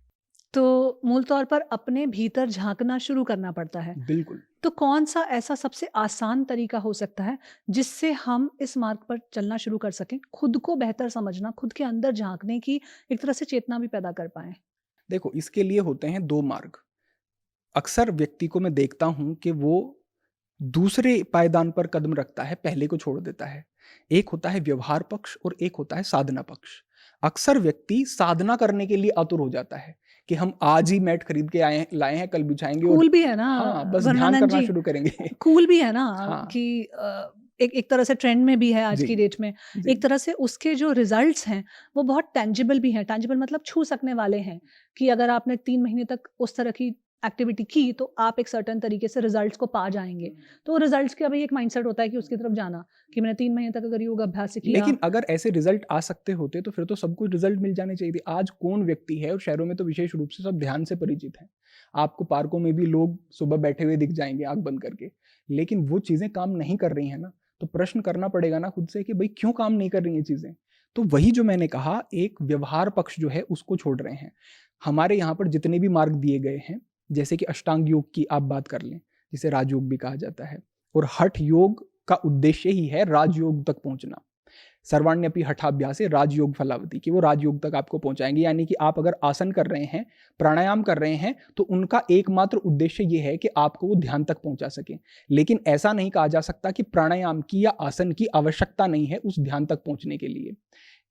Speaker 2: तो मूल तौर पर अपने भीतर झांकना शुरू करना पड़ता है।
Speaker 1: बिल्कुल।
Speaker 2: तो कौन सा ऐसा सबसे आसान तरीका हो सकता है जिससे हम इस मार्ग पर चलना शुरू कर सकें, खुद को बेहतर समझना, खुद के अंदर झांकने की एक तरह से चेतना भी पैदा कर पाएं?
Speaker 1: देखो, इसके लिए होते हैं दो मार्ग। अक्सर व्यक्ति को मैं देखता हूं कि वो दूसरे पायदान पर कदम रखता है, पहले को छोड़ देता है। एक होता है व्यवहार पक्ष और एक होता है साधना पक्ष। अक्सर व्यक्ति साधना करने के लिए आतुर हो जाता है कि हम आज ही मैट खरीद के लाए हैं, कल बिछाएंगे और
Speaker 2: कूल भी है ना
Speaker 1: हाँ, बस ध्यान
Speaker 2: वरुणानंद
Speaker 1: करना
Speaker 2: जी,
Speaker 1: शुरू करेंगे।
Speaker 2: कूल भी है ना
Speaker 1: हाँ।
Speaker 2: कि एक एक तरह से ट्रेंड में भी है आज
Speaker 1: जी।
Speaker 2: की डेट में।
Speaker 1: जी।
Speaker 2: एक तरह से उसके जो रिजल्ट्स हैं वो बहुत टेंजिबल भी हैं। टेंजिबल मतलब छू सकने वाले हैं कि अगर आपने 3 महीने तक उस तरह की एक्टिविटी की तो आप एक सर्टेन तरीके से रिजल्ट्स को पा जाएँगे। तो रिजल्ट्स का भी एक माइंडसेट होता है कि उसकी तरफ जाना, कि मैंने 3 महीने तक अगर योग अभ्यास किया।
Speaker 1: लेकिन अगर ऐसे रिजल्ट आ सकते होते तो फिर तो सब कुछ रिजल्ट मिल जाने चाहिए थे। आज कौन व्यक्ति है, और शहरों में तो विशेष रूप से सब ध्यान से परिचित हैं। आपको पार्कों में भी लोग सुबह बैठे हुए दिख जाएंगे आंख बंद करके, लेकिन वो चीजें काम नहीं कर रही हैं ना। तो प्रश्न करना पड़ेगा ना खुद से कि भाई क्यों काम नहीं कर रही हैं चीजें। तो वही जो मैंने कहा, एक व्यवहार पक्ष जो है उसको छोड़ रहे हैं। हमारे यहाँ पर जितने भी मार्ग दिए गए हैं, जैसे कि अष्टांग योग की आप बात कर लें, जिसे राजयोग भी कहा जाता है, और हठ योग का उद्देश्य ही है राजयोग तक पहुंचना। सर्वाण्यपि हठाभ्यास है राजयोग फलावती, कि वो राजयोग तक आपको पहुंचाएंगे। यानी कि आप अगर आसन कर रहे हैं, प्राणायाम कर रहे हैं, तो उनका एकमात्र उद्देश्य ये है कि आपको वो ध्यान तक पहुंचा सके। लेकिन ऐसा नहीं कहा जा सकता कि प्राणायाम की या आसन की आवश्यकता नहीं है उस ध्यान तक पहुंचने के लिए।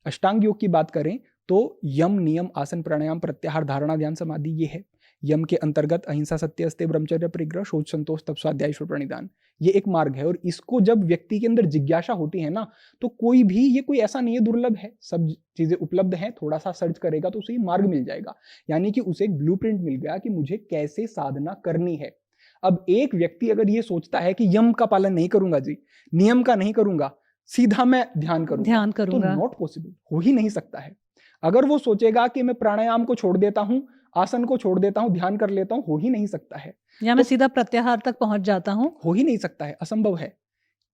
Speaker 1: अष्टांग योग की बात करें तो यम, नियम, आसन, प्राणायाम, प्रत्याहार, धारणा, ध्यान, समाधि, ये है। यम के अंतर्गत अहिंसा, सत्य, अस्तेय, ब्रह्मचर्य, परिग्रह, शौच, संतोष, तप, स्वाध्याय, ईश्वर प्रणिधान, ये एक मार्ग है। और इसको जब व्यक्ति के अंदर जिज्ञासा होती है ना, तो कोई भी, ये कोई ऐसा नहीं है दुर्लभ है, सब चीजें उपलब्ध हैं। थोड़ा सा सर्च करेगा तो उसे मार्ग मिल जाएगा। यानी कि उसे एक ब्लूप्रिंट मिल गया कि मुझे कैसे साधना करनी है। अब एक व्यक्ति अगर ये सोचता है कि यम का पालन नहीं करूंगा जी, नियम का नहीं करूंगा, सीधा मैं ध्यान
Speaker 2: ध्यान
Speaker 1: करूंगा, तो
Speaker 2: करूंगा।
Speaker 1: नॉट पॉसिबल, हो ही नहीं सकता है। अगर वो सोचेगा कि मैं प्राणायाम को छोड़ देता हूं, आसन को छोड़ देता हूं, ध्यान कर लेता हूं, हो ही नहीं सकता है।
Speaker 2: या मैं सीधा प्रत्याहार तक पहुंच जाता हूँ।
Speaker 1: हो ही नहीं सकता है, असंभव है।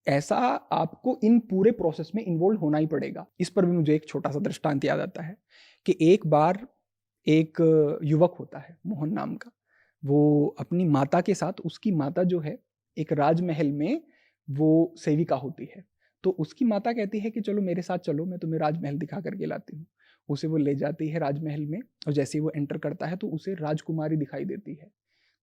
Speaker 1: ऐसा आपको इन पूरे प्रोसेस में इन्वॉल्व होना ही पड़ेगा। इस पर भी मुझे एक छोटा सा दृष्टांत याद आता है कि एक बार एक युवक होता है, मोहन नाम का। वो अपनी माता के साथ, उसकी माता जो है एक राजमहल में वो सेविका होती है। तो उसकी माता कहती है कि चलो मेरे साथ चलो, मैं तुम्हें राजमहल दिखा करके लाती हूँ। उसे वो ले जाती है राजमहल में, और जैसे ही वो एंटर करता है तो उसे राजकुमारी दिखाई देती है।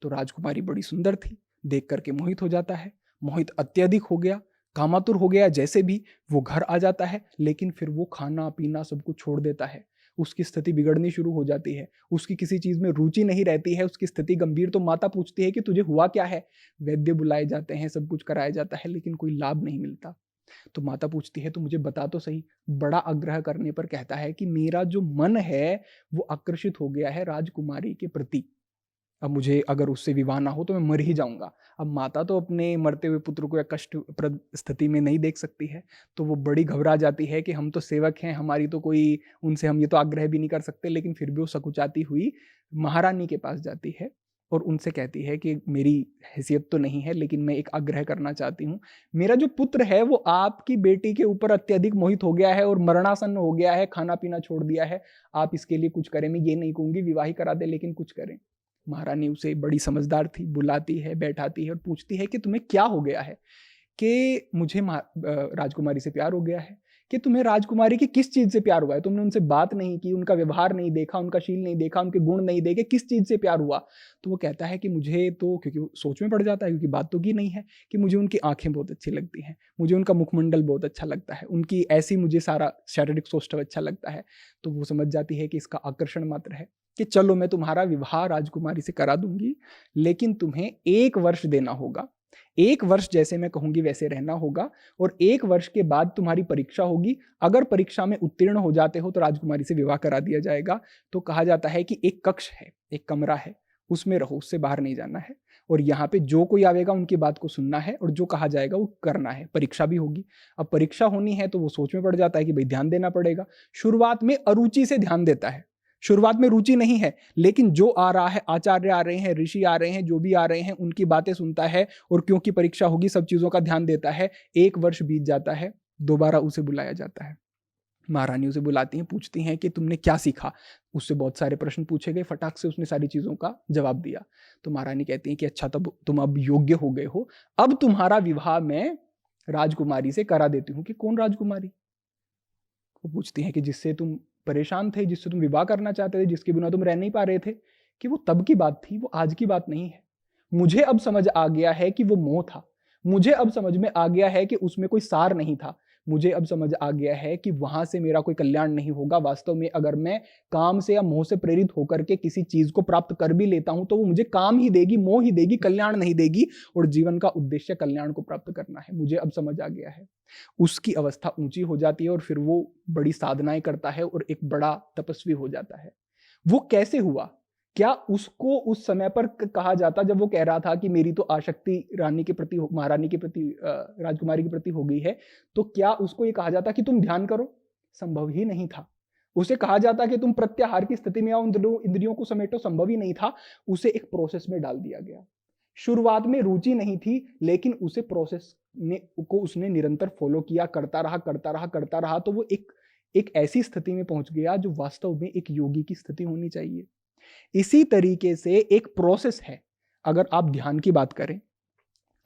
Speaker 1: तो राजकुमारी बड़ी सुंदर थी, देख करके मोहित हो जाता है। मोहित अत्यधिक हो गया, कामातुर हो गया। जैसे भी वो घर आ जाता है, लेकिन फिर वो खाना पीना सब कुछ छोड़ देता है। उसकी स्थिति बिगड़नी शुरू हो जाती है, उसकी किसी चीज में रुचि नहीं रहती है, उसकी स्थिति गंभीर। तो माता पूछती है कि तुझे हुआ क्या है। वैद्य बुलाए जाते हैं, सब कुछ कराया जाता है, लेकिन कोई लाभ नहीं मिलता। तो माता पूछती है तो मुझे बता तो सही। बड़ा आग्रह करने पर कहता है कि मेरा जो मन है वो आकर्षित हो गया है राजकुमारी के प्रति। अब मुझे अगर उससे विवाह ना हो तो मैं मर ही जाऊंगा। अब माता तो अपने मरते हुए पुत्र को या कष्टप्रद स्थिति में नहीं देख सकती है, तो वो बड़ी घबरा जाती है कि हम तो सेवक हैं, हमारी तो कोई, उनसे हम ये तो आग्रह भी नहीं कर सकते। लेकिन फिर भी वो सकुचाती हुई महारानी के पास जाती है और उनसे कहती है कि मेरी हैसियत तो नहीं है, लेकिन मैं एक आग्रह करना चाहती हूँ। मेरा जो पुत्र है वो आपकी बेटी के ऊपर अत्यधिक मोहित हो गया है और मरणासन्न हो गया है, खाना पीना छोड़ दिया है। आप इसके लिए कुछ करें। मैं ये नहीं कहूंगी विवाह ही करा दे, लेकिन कुछ करें। महारानी उसे, बड़ी समझदार थी, बुलाती है, बैठाती है और पूछती है कि तुम्हें क्या हो गया है? कि मुझे राजकुमारी से प्यार हो गया है। कि तुम्हें राजकुमारी की किस चीज से प्यार हुआ है? तुमने उनसे बात नहीं की, उनका व्यवहार नहीं देखा, उनका शील नहीं देखा, उनके गुण नहीं देखे, किस चीज से प्यार हुआ? तो वो कहता है कि मुझे तो, क्योंकि वो सोच में पड़ जाता है, क्योंकि बात तो की नहीं है, कि मुझे उनकी आंखें बहुत अच्छी लगती हैं, मुझे उनका मुखमंडल बहुत अच्छा लगता है, उनकी ऐसी मुझे सारा शारीरिक सौष्ठव अच्छा लगता है। तो वो समझ जाती है कि इसका आकर्षण मात्र है, कि चलो मैं तुम्हारा विवाह राजकुमारी से करा दूंगी, लेकिन तुम्हें 1 वर्ष देना होगा। 1 वर्ष जैसे मैं कहूंगी वैसे रहना होगा, और 1 वर्ष के बाद तुम्हारी परीक्षा होगी। अगर परीक्षा में उत्तीर्ण हो जाते हो तो राजकुमारी से विवाह करा दिया जाएगा। तो कहा जाता है कि एक कक्ष है, एक कमरा है, उसमें रहो, उससे बाहर नहीं जाना है, और यहाँ पे जो कोई आवेगा उनकी बात को सुनना है, और जो कहा जाएगा वो करना है। परीक्षा भी होगी। अब परीक्षा होनी है तो वो सोच में पड़ जाता है कि भाई ध्यान देना पड़ेगा। शुरुआत में अरुचि से ध्यान देता है, शुरुआत में रुचि नहीं है, लेकिन जो आ रहा है, आचार्य आ रहे हैं, ऋषि आ रहे हैं, जो भी आ रहे हैं उनकी बातें सुनता है, और क्योंकि परीक्षा होगी सब चीजों का ध्यान देता है। 1 वर्ष बीत जाता है, दोबारा उसे बुलाया जाता है। महारानी उसे बुलाती हैं, पूछती हैं कि तुमने क्या सीखा? उससे बहुत सारे प्रश्न पूछे गए, फटाक से उसने सारी चीजों का जवाब दिया। तो महारानी कहती हैं कि अच्छा, तब तुम अब योग्य हो गए हो, अब तुम्हारा विवाह मैं राजकुमारी से करा देती हूँ। कि कौन राजकुमारी? वो पूछती हैं कि जिससे तुम परेशान थे, जिससे तुम विवाह करना चाहते थे, जिसके बिना तुम रह नहीं पा रहे थे। कि वो तब की बात थी, वो आज की बात नहीं है। मुझे अब समझ आ गया है कि वो मोह था। मुझे अब समझ में आ गया है कि उसमें कोई सार नहीं था। मुझे अब समझ आ गया है कि वहां से मेरा कोई कल्याण नहीं होगा। वास्तव में अगर मैं काम से या मोह से प्रेरित होकर के किसी चीज को प्राप्त कर भी लेता हूं तो वो मुझे काम ही देगी, मोह ही देगी, कल्याण नहीं देगी। और जीवन का उद्देश्य कल्याण को प्राप्त करना है। मुझे अब समझ आ गया है। उसकी अवस्था ऊंची हो जाती है और फिर वो बड़ी साधनाएं करता है और एक बड़ा तपस्वी हो जाता है। वो कैसे हुआ? क्या उसको उस समय पर कहा जाता, जब वो कह रहा था कि मेरी तो आसक्ति रानी के प्रति, महारानी के प्रति, राजकुमारी के प्रति हो गई है, तो क्या उसको ये कहा जाता कि तुम ध्यान करो? संभव ही नहीं था। उसे कहा जाता कि तुम प्रत्याहार की स्थिति में आओ, इंद्रियों को समेटो, संभव ही नहीं था। उसे एक प्रोसेस में डाल दिया गया। शुरुआत में रुचि नहीं थी, लेकिन उसे प्रोसेस को उसने निरंतर फॉलो किया, करता रहा, करता रहा, करता रहा, तो वो एक ऐसी स्थिति में पहुंच गया जो वास्तव में एक योगी की स्थिति होनी चाहिए। इसी तरीके से एक प्रोसेस है। अगर आप ध्यान की बात करें,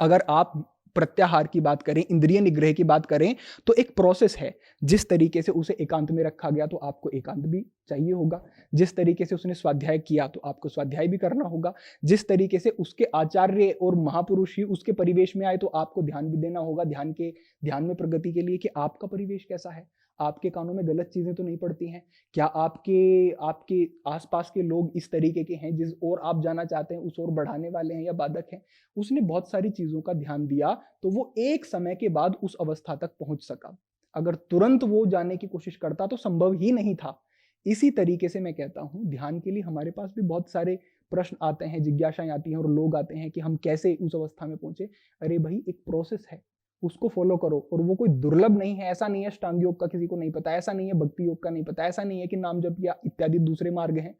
Speaker 1: अगर आप प्रत्याहार की बात करें, इंद्रिय निग्रह की बात करें, तो एक प्रोसेस है। जिस तरीके से उसे एकांत में रखा गया तो आपको एकांत भी चाहिए होगा। जिस तरीके से उसने स्वाध्याय किया तो आपको स्वाध्याय भी करना होगा। जिस तरीके से उसके आचार्य और महापुरुष ही उसके परिवेश में आए तो आपको ध्यान भी देना होगा। ध्यान में प्रगति के लिए कि आपका परिवेश कैसा है, आपके कानों में गलत चीजें तो नहीं पड़ती हैं क्या, आपके आसपास के लोग इस तरीके के हैं जिस ओर आप जाना चाहते हैं उस ओर बढ़ाने वाले हैं या बाधक हैं। उसने बहुत सारी चीजों का ध्यान दिया तो वो एक समय के बाद उस अवस्था तक पहुंच सका। अगर तुरंत वो जाने की कोशिश करता तो संभव ही नहीं था। इसी तरीके से मैं कहता हूं, ध्यान के लिए हमारे पास भी बहुत सारे प्रश्न आते हैं, जिज्ञासाएं आती हैं और लोग आते हैं कि हम कैसे उस अवस्था में पहुंचे। अरे भाई, एक प्रोसेस है, उसको फॉलो करो। और वो कोई दुर्लभ नहीं है। ऐसा नहीं है अष्टांग योग का किसी को नहीं पता, ऐसा नहीं है भक्ति योग का नहीं पता, ऐसा नहीं है कि नाम जप या इत्यादि दूसरे मार्ग हैं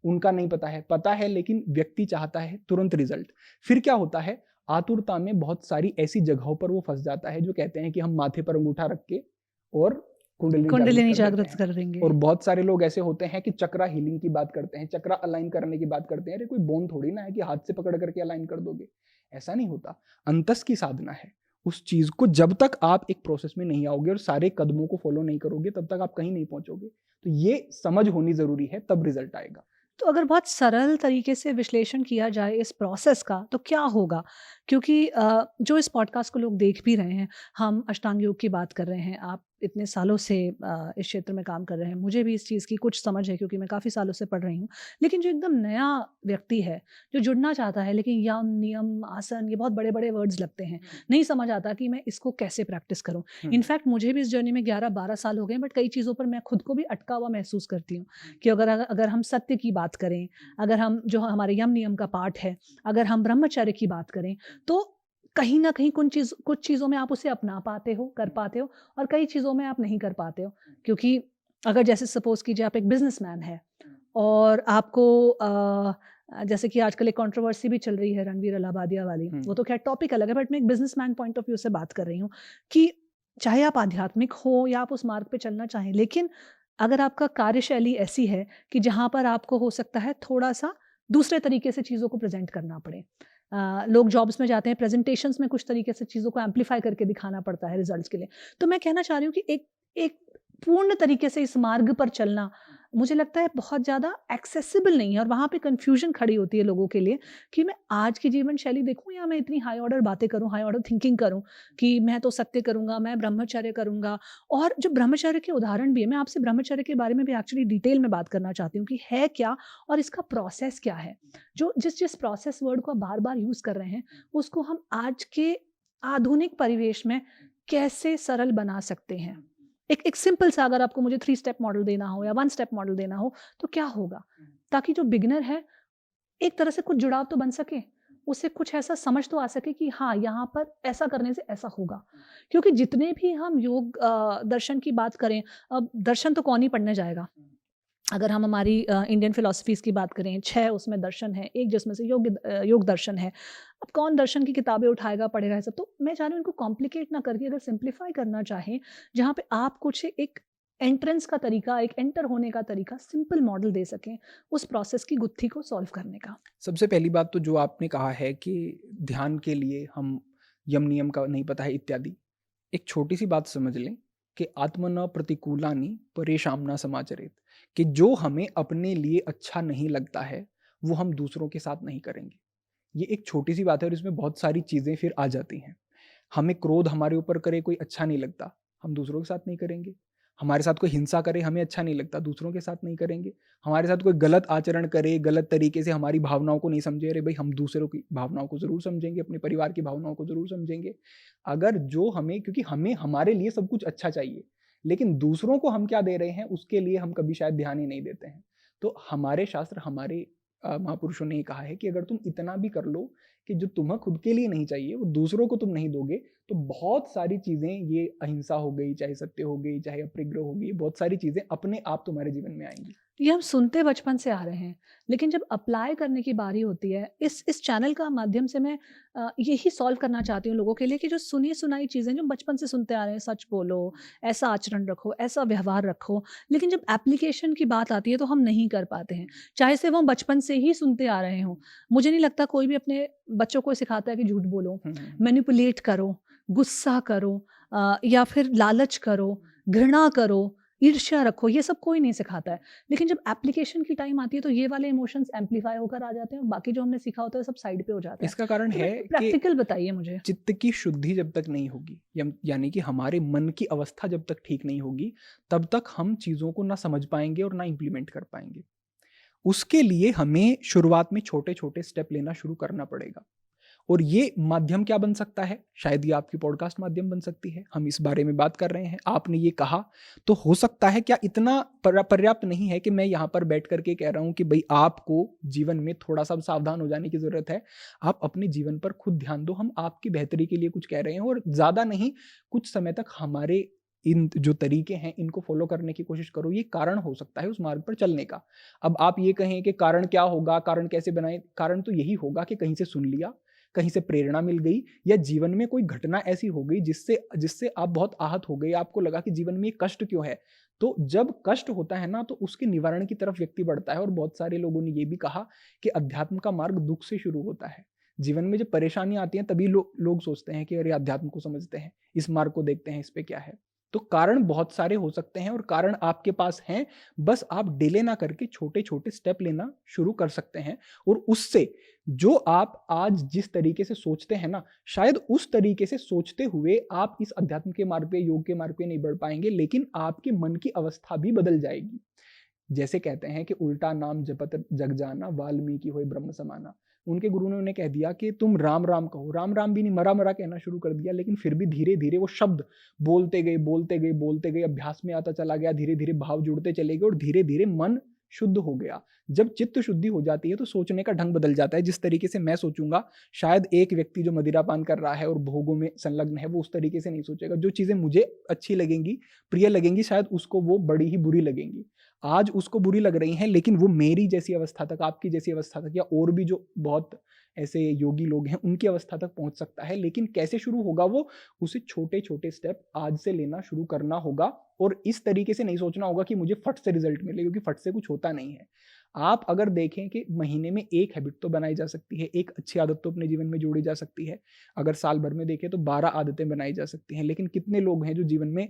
Speaker 1: उनका नहीं पता है। पता है, लेकिन व्यक्ति चाहता है तुरंत रिजल्ट। फिर क्या होता है, आतुरता में बहुत सारी ऐसी जगहों पर वो फंस जाता है जो कहते हैं कि हम माथे पर अंगूठा रख के और
Speaker 2: कुंडलिनी
Speaker 1: जागृत
Speaker 2: जागृत कर देंगे।
Speaker 1: और बहुत सारे लोग ऐसे होते हैं कि चक्रा हीलिंग की बात करते हैं, चक्रा अलाइन करने की बात करते हैं। अरे कोई बोन थोड़ी ना है कि हाथ से पकड़ करके अलाइन कर दोगे, ऐसा नहीं होता। अंतस की साधना है। उस चीज को जब तक आप एक प्रोसेस में नहीं आओगे और सारे कदमों को फॉलो नहीं करोगे तब तक आप कहीं नहीं पहुंचोगे। तो ये समझ होनी जरूरी है, तब रिजल्ट आएगा।
Speaker 2: तो अगर बहुत सरल तरीके से विश्लेषण किया जाए इस प्रोसेस का तो क्या होगा? क्योंकि जो इस पॉडकास्ट को लोग देख भी रहे हैं, हम अष्टांग योग की बात कर रहे हैं, आप इतने सालों से इस क्षेत्र में काम कर रहे हैं, मुझे भी इस चीज़ की कुछ समझ है क्योंकि मैं काफ़ी सालों से पढ़ रही हूँ। लेकिन जो एकदम नया व्यक्ति है, जो जुड़ना चाहता है, लेकिन यम, नियम, आसन ये बहुत बड़े-बड़े वर्ड्स लगते हैं। नहीं समझ आता कि मैं इसको कैसे प्रैक्टिस करूँ। इनफैक्ट मुझे भी इस जर्नी में 11-12 साल हो गए हैं, बट कई चीज़ों पर मैं खुद को भी अटका हुआ महसूस करती हूँ कि अगर हम सत्य की बात करें, अगर हम जो हमारे यम नियम का पाठ है, अगर हम ब्रह्मचर्य की बात करें, तो कहीं न कहीं कुछ चीज़ों में आप उसे अपना पाते हो, कर पाते हो, और कई चीज़ों में आप नहीं कर पाते हो। क्योंकि अगर जैसे सपोज़ कीजिए आप एक बिज़नेसमैन हैं और आपको जैसे कि आजकल एक कंट्रोवर्सी भी चल रही है रणवीर अलाहाबादिया वाली, वो तो ख़ैर टॉपिक अलग है, बट मैं एक बिज़नेसमैन पॉइंट ऑफ व्यू से बात कर रही हूँ कि चाहे आप आध्यात्मिक हो या आप उस मार्ग पे चलना चाहें, लेकिन अगर आपका कार्यशैली ऐसी है कि जहाँ पर आपको हो सकता है थोड़ा-सा दूसरे तरीके से चीज़ों को प्रेज़ेंट करना पड़े। लोग जॉब्स में जाते हैं, प्रेज़ेंटेशंस में कुछ तरीके से चीज़ों को एम्प्लीफ़ाई करके दिखाना पड़ता है रिज़ल्ट्स के लिए। तो मैं कहना चाह रही हूँ कि एक एक पूर्ण तरीके से इस मार्ग पर चलना, मुझे लगता है बहुत ज़्यादा एक्सेसिबल नहीं है, और वहाँ पे कन्फ्यूज़न खड़ी होती है लोगों के लिए कि मैं आज की जीवन शैली देखूँ या मैं इतनी हाई ऑर्डर बातें करूँ, हाई ऑर्डर थिंकिंग करूँ कि मैं तो सत्य करूँगा, मैं ब्रह्मचर्य करूँगा। और जो ब्रह्मचर्य के उदाहरण भी है, मैं आपसे ब्रह्मचर्य के बारे में भी एक्चुअली डिटेल में बात करना चाहती हूँ कि है क्या और इसका प्रोसेस क्या है? जो जिस प्रोसेस वर्ड को आप बार-बार यूज़ कर रहे हैं, उसको हम आज के आधुनिक परिवेश में कैसे सरल बना सकते हैं? एक सिंपल सा अगर आपको मुझे 3 स्टेप मॉडल देना हो या 1 स्टेप मॉडल देना हो, तो क्या होगा? ताकि जो बिगिनर है, एक तरह से कुछ जुड़ाव तो बन सके, उसे कुछ ऐसा समझ तो आ सके कि हाँ, यहाँ पर ऐसा करने से ऐसा होगा। क्योंकि जितने भी हम योग दर्शन की बात करें, अब दर्शन तो कौन ही पढ़ने जाएगा? अगर हम हमारी इंडियन फिलॉसफीज़ की बात करें, 6 उसमें दर्शन हैं, एक जिसमें से योग दर्शन है। अब कौन दर्शन की किताबें उठाएगा, पढ़ेगा ये सब? तो मैं चाह रही हूँ इनको कॉम्प्लिकेट ना करके अगर सिम्प्लीफाई करना चाहें, जहाँ पे आप कुछ एक एंट्रेंस का तरीका, एक एंटर होने का तरीका, सिंपल मॉडल दे सकें, उस प्रोसेस की गुत्थी को सॉल्व करने का।
Speaker 1: सबसे पहली बात तो जो आपने कहा है कि ध्यान के लिए हम यम नियम का नहीं पता है इत्यादि। एक छोटी सी बात समझ लें कि आत्मन प्रतिकूलानि परेशान न समाचरेत, कि जो हमें अपने लिए अच्छा नहीं लगता है वो हम दूसरों के साथ नहीं करेंगे। ये एक छोटी सी बात है और इसमें बहुत सारी चीज़ें फिर आ जाती हैं। हमें क्रोध हमारे ऊपर करे कोई अच्छा नहीं लगता, हम दूसरों के साथ नहीं करेंगे। हमारे साथ कोई हिंसा करे हमें अच्छा नहीं लगता, दूसरों के साथ नहीं करेंगे। हमारे साथ कोई गलत आचरण करे, गलत तरीके से हमारी भावनाओं को नहीं समझे, अरे भाई हम दूसरों की भावनाओं को ज़रूर समझेंगे, अपने परिवार की भावनाओं को ज़रूर समझेंगे। अगर जो हमें, क्योंकि हमें हमारे लिए सब कुछ अच्छा चाहिए, लेकिन दूसरों को हम क्या दे रहे हैं उसके लिए हम कभी शायद ध्यान ही नहीं देते हैं। तो हमारे शास्त्र, हमारे महापुरुषों ने ये कहा है कि अगर तुम इतना भी कर लो कि जो तुम्हें खुद के लिए नहीं चाहिए वो दूसरों को तुम नहीं दोगे, तो बहुत सारी चीज़ें, ये अहिंसा हो गई, चाहे सत्य हो गई, चाहे अपरिग्रह हो गई, बहुत सारी चीज़ें अपने आप तुम्हारे जीवन में आएँगी।
Speaker 2: ये हम सुनते बचपन से आ रहे हैं, लेकिन जब अप्लाई करने की बारी होती है, इस चैनल का माध्यम से मैं यही सॉल्व करना चाहती हूँ लोगों के लिए कि जो सुनी-सुनाई चीज़ें जो बचपन से सुनते आ रहे हैं, सच बोलो, ऐसा आचरण रखो, ऐसा व्यवहार रखो, लेकिन जब एप्लीकेशन की बात आती है तो हम नहीं कर पाते हैं। चाहे से वो बचपन से ही सुनते आ रहे हों। मुझे नहीं लगता कोई भी अपने बच्चों को सिखाता है कि झूठ बोलो,
Speaker 1: हुँ, हुँ।
Speaker 2: मैनिपुलेट करो, गुस्सा करो, या फिर लालच करो, घृणा करो, ईर्ष्या रखो, ये सब कोई नहीं सिखाता है। लेकिन जब एप्लीकेशन की टाइम आती है तो ये वाले इमोशंस एम्प्लीफाई होकर आ जाते हैं और बाकी जो हमने सीखा होता है सब साइड पे हो जाता है।
Speaker 1: इसका कारण
Speaker 2: तो
Speaker 1: है
Speaker 2: बेटा
Speaker 1: कि
Speaker 2: प्रैक्टिकल बताइए मुझे।
Speaker 1: चित्त की शुद्धि जब तक नहीं होगी, यानी कि हमारे मन की अवस्था जब तक ठीक नहीं होगी, तब तक हम चीज़ों को ना समझ पाएँगे और ना इम्प्लीमेंट कर पाएँगे। उसके लिए हमें शुरुआत में छोटे-छोटे स्टेप लेना शुरू करना पड़ेगा। और ये माध्यम क्या बन सकता है? शायद ये आपकी पॉडकास्ट माध्यम बन सकती है। हम इस बारे में बात कर रहे हैं, आपने ये कहा, तो हो सकता है क्या इतना पर्याप्त नहीं है कि मैं यहाँ पर बैठ कर के कह रहा हूँ कि भई आपको जीवन में थोड़ा-सा सावधान हो जाने की ज़रूरत है। आप अपने जीवन पर खुद ध्यान दो, हम आपकी बेहतरी के लिए कुछ कह रहे हैं और ज़्यादा नहीं, कुछ समय तक हमारे इन जो तरीके हैं इनको फ़ॉलो करने की कोशिश करो, ये कारण हो सकता है उस मार्ग पर चलने का। अब आप ये कहें कि कारण क्या होगा, कारण कैसे बनाएँ? कारण तो यही होगा कि कहीं से सुन लिया, कहीं से प्रेरणा मिल गई, या जीवन में कोई घटना ऐसी हो गई जिससे जिससे आप बहुत आहत हो गए, आपको लगा कि जीवन में ये कष्ट क्यों है? तो जब कष्ट होता है ना, तो उसके निवारण की तरफ व्यक्ति बढ़ता है और बहुत सारे लोगों ने ये भी कहा कि अध्यात्म का मार्ग दुःख से शुरू होता है। जीवन में जब परेशानियाँ आती हैं तभी लोग सोचते हैं कि अरे अध्यात्म को समझते हैं, इस मार्ग को देखते हैं, इस पे क्या है? तो कारण बहुत सारे हो सकते हैं और कारण आपके पास हैं, बस आप डिले ना करके छोटे-छोटे स्टेप लेना शुरू कर सकते हैं और उससे जो आप आज जिस तरीके से सोचते हैं ना, शायद उस तरीके से सोचते हुए आप इस अध्यात्म के मार्ग पे, योग के मार्ग पे नहीं बढ़ पाएंगे, लेकिन आपके मन की अवस्था भी बदल जाएगी। जैसे कहते हैं कि उल्टा नाम जपत जग जाना, वाल्मीकि होय ब्रह्म समाना। उनके गुरु ने उन्हें कह दिया कि तुम राम राम कहो, राम राम भी नहीं, मरा मरा कहना शुरू कर दिया, लेकिन फिर भी धीरे धीरे वो शब्द बोलते गए बोलते गए बोलते गए, अभ्यास में आता चला गया, धीरे धीरे भाव जुड़ते चले गए और धीरे धीरे मन शुद्ध हो गया। जब चित्त शुद्धि हो जाती है तो सोचने का ढंग बदल जाता है। जिस तरीके से मैं सोचूंगा, शायद एक व्यक्ति जो मदिरापान कर रहा है और भोगों में संलग्न है, वो उस तरीके से नहीं सोचेगा। जो चीजें मुझे अच्छी लगेंगी, प्रिय लगेंगी, शायद उसको वो बड़ी ही बुरी लगेंगी। आज उसको बुरी लग रही हैं, लेकिन वो मेरी जैसी अवस्था तक, आपकी जैसी अवस्था तक, या और भी जो बहुत ऐसे योगी लोग हैं उनकी अवस्था तक पहुंच सकता है। लेकिन कैसे शुरू होगा वो, उसे छोटे छोटे स्टेप आज से लेना शुरू करना होगा। और इस तरीके से नहीं सोचना होगा कि मुझे फट से रिजल्ट मिले, क्योंकि फट से कुछ होता नहीं है। आप अगर देखें कि महीने में एक हैबिट तो बनाई जा सकती है, एक अच्छी आदत तो अपने जीवन में जोड़ी जा सकती है। अगर साल भर में देखें तो 12 आदतें बनाई जा सकती हैं। लेकिन कितने लोग हैं जो जीवन में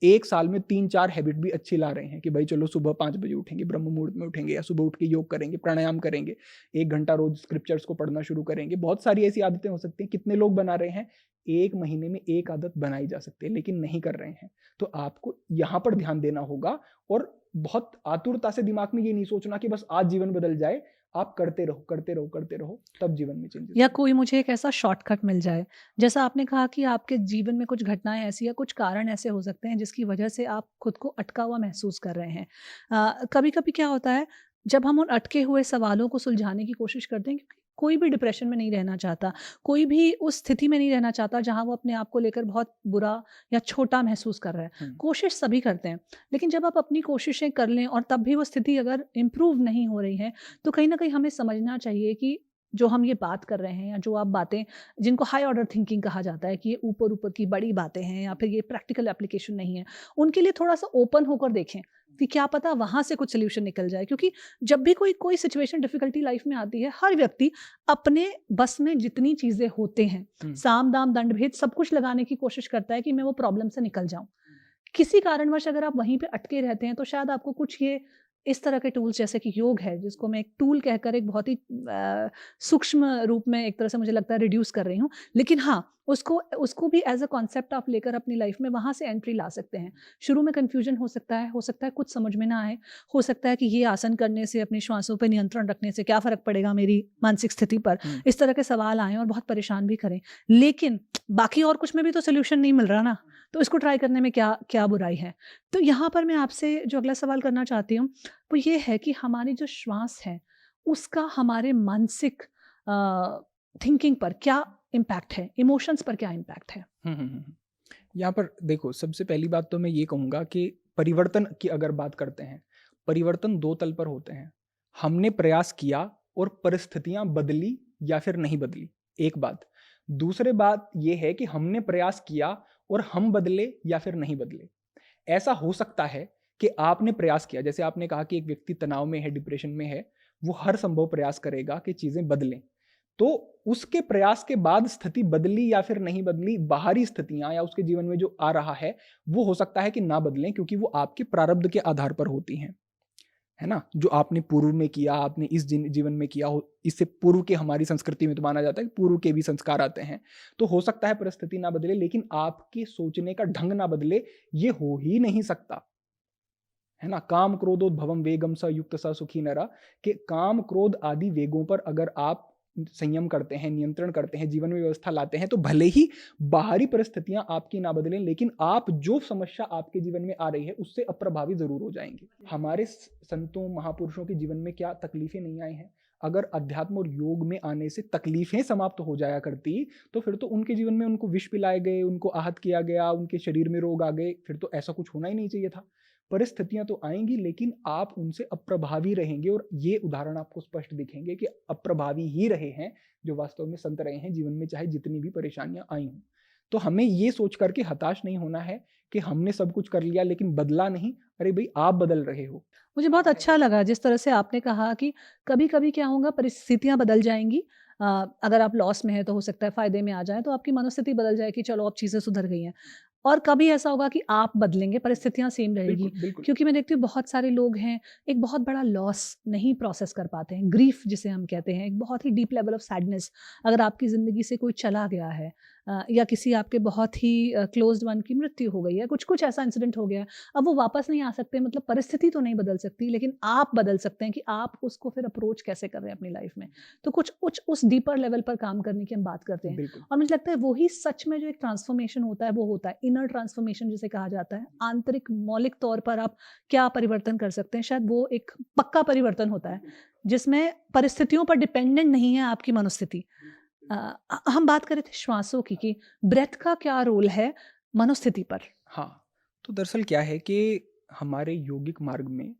Speaker 1: एक साल में 3-4 हैबिट भी अच्छी ला रहे हैं कि भाई चलो सुबह 5 बजे उठेंगे, ब्रह्म मुहूर्त में उठेंगे, या सुबह उठ के योग करेंगे, प्राणायाम करेंगे, 1 घंटा रोज स्क्रिप्चर्स को पढ़ना शुरू करेंगे। बहुत सारी ऐसी आदतें हो सकती हैं। कितने लोग बना रहे हैं? एक महीने में एक आदत बनाई जा सकती है, लेकिन नहीं कर रहे हैं। तो आपको यहाँ पर ध्यान देना होगा और बहुत आतुरता से दिमाग में ये नहीं सोचना कि बस आज जीवन बदल जाए। आप करते रहो करते रहो करते रहो, तब जीवन में चेंजेस
Speaker 2: या
Speaker 1: आएंगे।
Speaker 2: कोई मुझे एक ऐसा शॉर्टकट मिल जाए। जैसा आपने कहा कि आपके जीवन में कुछ घटनाएँ ऐसी या कुछ कारण ऐसे हो सकते हैं जिसकी वजह से आप खुद को अटका हुआ महसूस कर रहे हैं। कभी-कभी क्या होता है, जब हम उन अटके हुए सवालों को सुलझाने की कोशिश करते हैं, क्योंकि कोई भी डिप्रेशन में नहीं रहना चाहता, कोई भी उस स्थिति में नहीं रहना चाहता जहाँ वो अपने आप को लेकर बहुत बुरा या छोटा महसूस कर रहा है।
Speaker 1: हम्म।
Speaker 2: कोशिश सभी करते हैं, लेकिन जब आप अपनी कोशिशें कर लें और तब भी वो स्थिति अगर इम्प्रूव नहीं हो रही है, तो कहीं न कहीं हमें समझना चाहिए कि जो हम ये बात कर रहे हैं या जो आप बातें, जिनको हाई ऑर्डर थिंकिंग कहा जाता है, कि ये ऊपर-ऊपर की बड़ी बातें हैं या फिर ये प्रैक्टिकल एप्लीकेशन नहीं है, उनके लिए थोड़ा-सा ओपन होकर देखें कि क्या पता वहाँ से कुछ सॉल्यूशन निकल जाए। क्योंकि जब भी कोई कोई सिचुएशन डिफ़िकल्टी लाइफ़ में आती है, हर व्यक्ति अपने बस में जितनी चीज़ें होते हैं,
Speaker 1: हम्म।
Speaker 2: साम, दाम, दंड, भेद सब कुछ लगाने की कोशिश करता है कि मैं वो प्रॉब्लम से निकल जाऊँ। किसी कारणवश अगर आप वहीं पे अटके रहते हैं, तो शायद आपको कुछ ये इस तरह के टूल्स, जैसे कि योग है, जिसको मैं एक टूल कहकर एक बहुत ही सूक्ष्म रूप में एक तरह से मुझे लगता है रिड्यूस कर रही हूँ। लेकिन हाँ, उसको उसको भी एज़ अ कॉन्सेप्ट आप लेकर अपनी लाइफ़ में वहाँ से एंट्री ला सकते हैं। शुरू में कन्फ्यूज़न हो सकता है कुछ समझ में ना आए, हो सकता है कि ये आसन करने से, अपनी श्वासों पे नियंत्रण रखने से क्या फ़र्क पड़ेगा मेरी मानसिक स्थिति पर?
Speaker 1: हम्म।
Speaker 2: इस तरह के सवाल आएँ और बहुत परेशान भी करें। लेकिन बाकी और कुछ में भी तो सॉल्यूशन नहीं मिल रहा ना, तो इसको ट्राई करने में क्या क्या बुराई है? तो यहाँ पर मैं आपसे जो अगला सवाल करना चाहती हूँ, वो ये है कि हमारी जो श्वास है, उसका हमारे मानसिक थिंकिंग पर क्या इम्पैक्ट है? इमोशंस पर क्या इम्पैक्ट है?
Speaker 1: यहाँ पर देखो, सबसे पहली बात तो मैं ये कहूँगा कि परिवर्तन की अगर बात करते हैं, परिवर्तन 2 तल पर होते हैं। हमने प्रयास किया और परिस्थितियाँ बदली या फिर नहीं बदली, एक बात। दूसरी बात ये है कि हमने प्रयास किया और हम बदले या फिर नहीं बदले। ऐसा हो सकता है कि आपने प्रयास किया, जैसे आपने कहा कि एक व्यक्ति तनाव में है, डिप्रेशन में है, वो हर संभव प्रयास करेगा कि चीजें बदलें। तो उसके प्रयास के बाद स्थिति बदली या फिर नहीं बदली, बाहरी स्थितियां या उसके जीवन में जो आ रहा है, वो हो सकता है कि ना बदलें, क्योंकि वो आपके प्रारब्ध के आधार पर होती हैं, है ना? जो आपने पूर्व में किया, आपने इस जीवन में किया हो, इससे पूर्व के हमारी संस्कृति में तो माना जाता है कि पूर्व के भी संस्कार आते हैं। तो हो सकता है परिस्थिति ना बदले, लेकिन आपके सोचने का ढंग ना बदले, ये हो ही नहीं सकता, है ना? काम क्रोधोद्भवम वेगम स युक्त स सुखी नरा, कि काम क्रोध आदि वेगों पर अगर आप संयम करते हैं, नियंत्रण करते हैं, जीवन में व्यवस्था लाते हैं, तो भले ही बाहरी परिस्थितियां आपकी ना बदलें, लेकिन आप जो समस्या आपके जीवन में आ रही है उससे अप्रभावी जरूर हो जाएंगे। हमारे संतों महापुरुषों के जीवन में क्या तकलीफें नहीं आई हैं? अगर अध्यात्म और योग में आने से तकलीफें समाप्त हो जाया करती, तो फिर तो उनके जीवन में उनको विष पिलाए गए, उनको आहत किया गया, उनके शरीर में रोग आ गए, फिर तो ऐसा कुछ होना ही नहीं चाहिए था। परिस्थितियां तो आएंगी, लेकिन आप उनसे अप्रभावी रहेंगे, और ये उदाहरण आपको स्पष्ट दिखेंगे कि अप्रभावी ही रहे हैं जो वास्तव में संत रहे हैं जीवन में, चाहे जितनी भी परेशानियां आई हों। तो हमें ये सोच करके हताश नहीं होना है कि हमने सब कुछ कर लिया लेकिन बदला नहीं। अरे भाई, आप बदल रहे हो।
Speaker 2: मुझे बहुत अच्छा लगा जिस तरह से आपने कहा कि कभी-कभी क्या होगा, परिस्थितियाँ बदल जाएँगी। अगर आप लॉस में हैं तो हो सकता है फ़ायदे में आ जाएँ, तो आपकी मनोस्थिति बदल जाए कि चलो अब चीज़ें सुधर गई हैं। और कभी ऐसा होगा कि आप बदलेंगे, परिस्थितियाँ सेम रहेगी।
Speaker 1: बिल्कुल, बिल्कुल।
Speaker 2: क्योंकि मैं देखती हूँ बहुत सारे लोग हैं, एक बहुत बड़ा लॉस नहीं प्रोसेस कर पाते हैं, ग्रीफ जिसे हम कहते हैं, एक बहुत ही डीप लेवल ऑफ सैडनेस। अगर आपकी ज़िंदगी से कोई चला गया है या किसी आपके बहुत ही क्लोज्ड वन की मृत्यु हो गई है, कुछ ऐसा इंसिडेंट हो गया है, अब वो वापस नहीं आ सकते, मतलब परिस्थिति तो नहीं बदल सकती, लेकिन आप बदल सकते हैं कि आप उसको फिर अप्रोच कैसे कर रहे हैं अपनी लाइफ में। तो कुछ उस डीपर लेवल पर काम करने की हम बात करते हैं।
Speaker 1: बिल्कुल।
Speaker 2: और मुझे लगता है वही सच में जो एक ट्रांसफॉर्मेशन होता है वो होता है इनर ट्रांसफॉर्मेशन जिसे कहा जाता है। आंतरिक मौलिक तौर पर आप क्या परिवर्तन कर सकते हैं, शायद वो एक पक्का परिवर्तन होता है जिसमें परिस्थितियों पर डिपेंडेंट नहीं है आपकी मनोस्थिति। हम बात कर रहे थे श्वासों की कि ब्रेथ का क्या रोल है मनोस्थिति पर।
Speaker 1: हाँ, तो दरअसल क्या है कि हमारे योगिक मार्ग में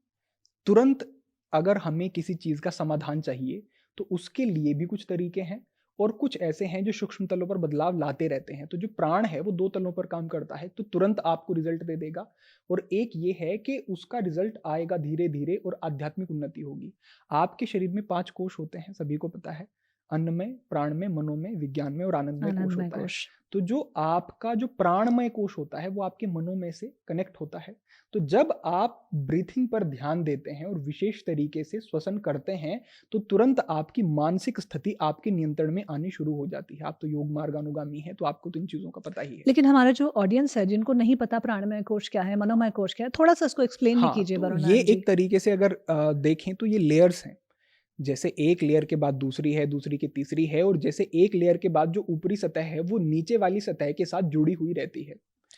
Speaker 1: तुरंत अगर हमें किसी चीज़ का समाधान चाहिए, तो उसके लिए भी कुछ तरीके हैं और कुछ ऐसे हैं जो सूक्ष्म तलों पर बदलाव लाते रहते हैं। तो जो प्राण है वो 2 तलों पर काम करता है, तो तुरंत आपको रिज़ल्ट दे देगा और एक ये है कि उसका रिज़ल्ट आएगा धीरे-धीरे और आध्यात्मिक उन्नति होगी। आपके शरीर में 5 कोश होते हैं, सभी को पता है। अन्नमय, प्राणमय, मनोमय, विज्ञानमय और आनंदमय कोश
Speaker 2: आनंदमय
Speaker 1: होता है।
Speaker 2: कोश।
Speaker 1: तो जो आपका जो प्राणमय कोश होता है, वो आपके मनोमय से कनेक्ट होता है। तो जब आप ब्रीथिंग पर ध्यान देते हैं और विशेष तरीके से श्वसन करते हैं, तो तुरंत आपकी मानसिक स्थिति आपके नियंत्रण में आनी शुरू हो जाती है। आप तो योग मार्ग अनुगामी हैं, तो आपको तो इन चीज़ों का पता ही है।
Speaker 2: लेकिन हमारा जो ऑडियंस है जिनको नहीं पता प्राणमय कोश क्या है, मनोमय कोश क्या है, थोड़ा सा इसको एक्सप्लेन भी
Speaker 1: हाँ,
Speaker 2: कीजिए
Speaker 1: तो
Speaker 2: वरुण
Speaker 1: ये
Speaker 2: नारायण जी।
Speaker 1: एक तरीके से अगर देखें तो ये लेयर्स हैं। जैसे एक लेयर के बाद दूसरी है, दूसरी की तीसरी है और जैसे एक लेयर के बाद जो ऊपरी सतह है, वो नीचे वाली सतह के साथ जुड़ी हुई रहती है।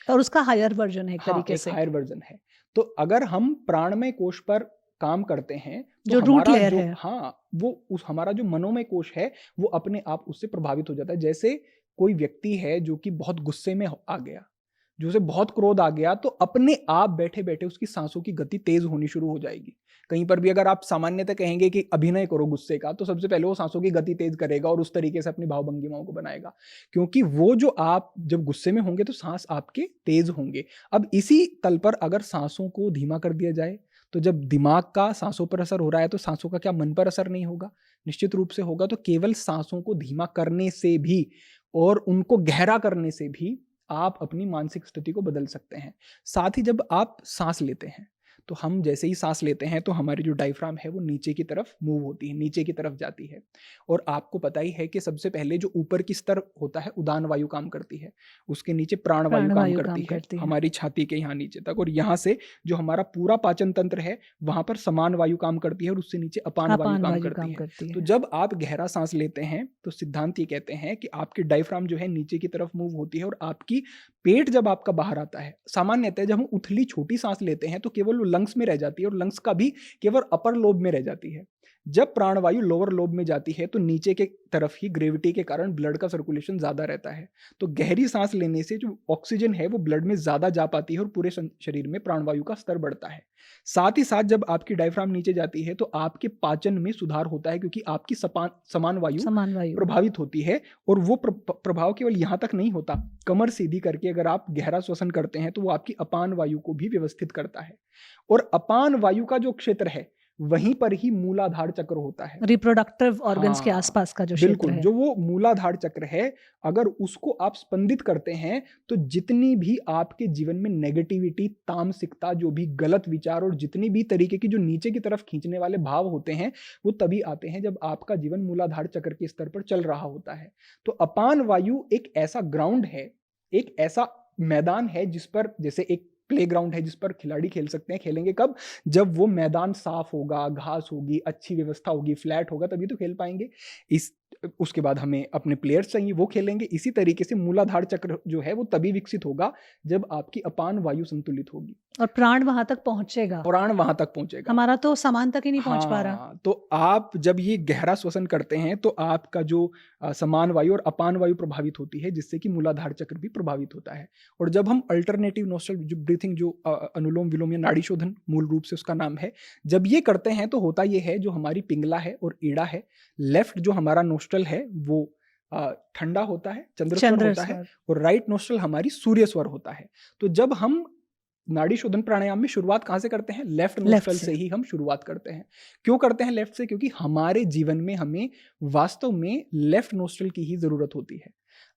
Speaker 2: और उसका हायर वर्जन है एक
Speaker 1: हाँ,
Speaker 2: तरीके
Speaker 1: एक
Speaker 2: से,
Speaker 1: हायर वर्ज़न है। तो अगर हम प्राणमय कोश पर काम करते हैं, तो
Speaker 2: जो रूट
Speaker 1: हमारा
Speaker 2: लेयर
Speaker 1: जो
Speaker 2: है।
Speaker 1: हाँ, वो उस हमारा जो मनोमय कोश है, वो अपने आप उससे प्रभावित हो जाता है। जैसे कोई व्यक्ति है जो कि बहुत गुस्से में आ गया, जो उसे बहुत क्रोध आ गया, तो अपने आप बैठे-बैठे उसकी साँसों की गति तेज़ होनी शुरू हो जाएगी। कहीं पर भी अगर आप सामान्यतः कहेंगे कि अभिनय करो गुस्से का, तो सबसे पहले वो साँसों की गति तेज़ करेगा और उस तरीके से अपनी भाव-भंगिमाओं को बनाएगा। क्योंकि वो जो आप जब गुस्से में होंगे, तो साँस आपके तेज़ होंगे। अब इसी तल पर अगर साँसों को धीमा कर दिया जाए, तो जब दिमाग का साँसों पर असर हो रहा है, तो साँसों का क्या मन पर असर नहीं होगा? निश्चित रूप से होगा। तो केवल साँसों को धीमा करने से भी और उनको गहरा करने से भी आप अपनी मानसिक स्थिति को बदल सकते हैं। साथ ही जब आप साँस लेते हैं, तो हम जैसे ही साँस लेते हैं, तो हमारी जो डायफ्राम है, वो नीचे की तरफ मूव होती है, नीचे की तरफ जाती है। और आपको पता ही है कि सबसे पहले जो ऊपर की स्तर होता है, उदान वायु काम करती है। उसके नीचे प्राण वायु काम
Speaker 2: प्राणवायु
Speaker 1: करती
Speaker 2: काम
Speaker 1: है,
Speaker 2: करती है।
Speaker 1: हमारी छाती के यहाँ नीचे तक और यहाँ से जो हमारा पूरा पाचन तंत्र है, वहाँ पर समान वायु काम करती है और उससे नीचे अपान वायु
Speaker 2: अपान
Speaker 1: काम
Speaker 2: वायु
Speaker 1: करती
Speaker 2: काम
Speaker 1: है।
Speaker 2: करती
Speaker 1: तो
Speaker 2: है।
Speaker 1: जब आप गहरा साँस लेते हैं, तो सिद्धांत ये कहते हैं कि आपकी डायफ्राम जो है नीचे की तरफ मूव होती है और आपकी पेट जब आपका बाहर आता है, सामान्यतः जब हम उथली छोटी साँस लेते हैं, तो केवल वो लंग्स में रह जाती है और लंग्स का भी केवल अपर लोब में रह जाती है। जब प्राणवायु लोअर लोब में जाती है, तो नीचे के तरफ ही ग्रेविटी के कारण ब्लड का सर्कुलेशन ज़्यादा रहता है। तो गहरी साँस लेने से जो ऑक्सीजन है, वो ब्लड में ज़्यादा जा पाती है और पूरे शरीर में प्राणवायु का स्तर बढ़ता है। साथ ही साथ जब आपकी डायफ्राम नीचे जाती है, तो आपके पाचन में सुधार होता है क्योंकि आपकी समान वायु
Speaker 2: समान वायु।
Speaker 1: प्रभावित होती है और वो प्रभाव केवल यहाँ तक नहीं होता। कमर सीधी करके अगर आप गहरा श्वसन करते हैं, तो वो आपकी अपान वायु को भी व्यवस्थित करता है और अपान वायु का जो क्षेत्र है, वहीं पर ही मूलाधार चक्र होता है।
Speaker 2: रिप्रोडक्टिव ऑर्गन्स के
Speaker 1: हाँ,
Speaker 2: आसपास का जो क्षेत्र
Speaker 1: बिल्कुल,
Speaker 2: है।
Speaker 1: जो वो मूलाधार चक्र है, अगर उसको आप स्पंदित करते हैं, तो जितनी भी आपके जीवन में नेगेटिविटी, तामसिकता, जो भी गलत विचार और जितनी भी तरीके की जो नीचे की तरफ खींचने वाले भाव होते हैं, वो तभी आते हैं जब आपका जीवन मूलाधार चक्र के स्तर पर चल रहा होता है। तो अपान वायु एक ऐसा ग्राउंड है, एक ऐसा मैदान है जिस पर जैसे एक प्लेग्राउंड है जिस पर खिलाड़ी खेल सकते हैं, खेलेंगे कब? जब वो मैदान साफ होगा, घास होगी, अच्छी व्यवस्था होगी, फ्लैट होगा, तभी तो खेल पाएँगे। उसके बाद हमें अपने प्लेयर्स चाहिए, वो खेलेंगे। इसी तरीके से मूलाधार चक्र जो है वो तभी विकसित होगा जब आपकी अपान वायु संतुलित होगी।
Speaker 2: और प्राण वहां तक पहुंचेगा।
Speaker 1: प्राण वहां तक पहुंचेगा।
Speaker 2: हमारा तो सामान तक ही नहीं पहुंच पा रहा।
Speaker 1: हाँ, तो आप जब ये गहरा श्वसन करते हैं, तो आपका जो समान वायु और अपान वायु प्रभावित होती है, जिससे कि मूलाधार चक्र भी प्रभावित होता है। और जब हम अल्टरनेटिव नोस्ट्रल जो ब्रीथिंग, जो अनुलोम विलोम या नाड़ी शोधन मूल रूप से उसका नाम है, जब ये करते हैं तो होता ये है, जो हमारी पिंगला है और ईड़ा है, लेफ्ट जो हमारा नोस्ट्रल है वो ठंडा होता है, चंद्रस्वर होता है, और राइट नोस्ट्रल हमारी सूर्य स्वर होता है। तो जब हम नाड़ी शोधन प्राणायाम में शुरुआत कहाँ से करते हैं? लेफ्ट नोस्ट्रल से ही हम शुरुआत करते हैं। क्यों करते हैं लेफ्ट से? क्योंकि हमारे जीवन में हमें वास्तव में लेफ्ट नोस्ट्रल की ही ज़रूरत होती है।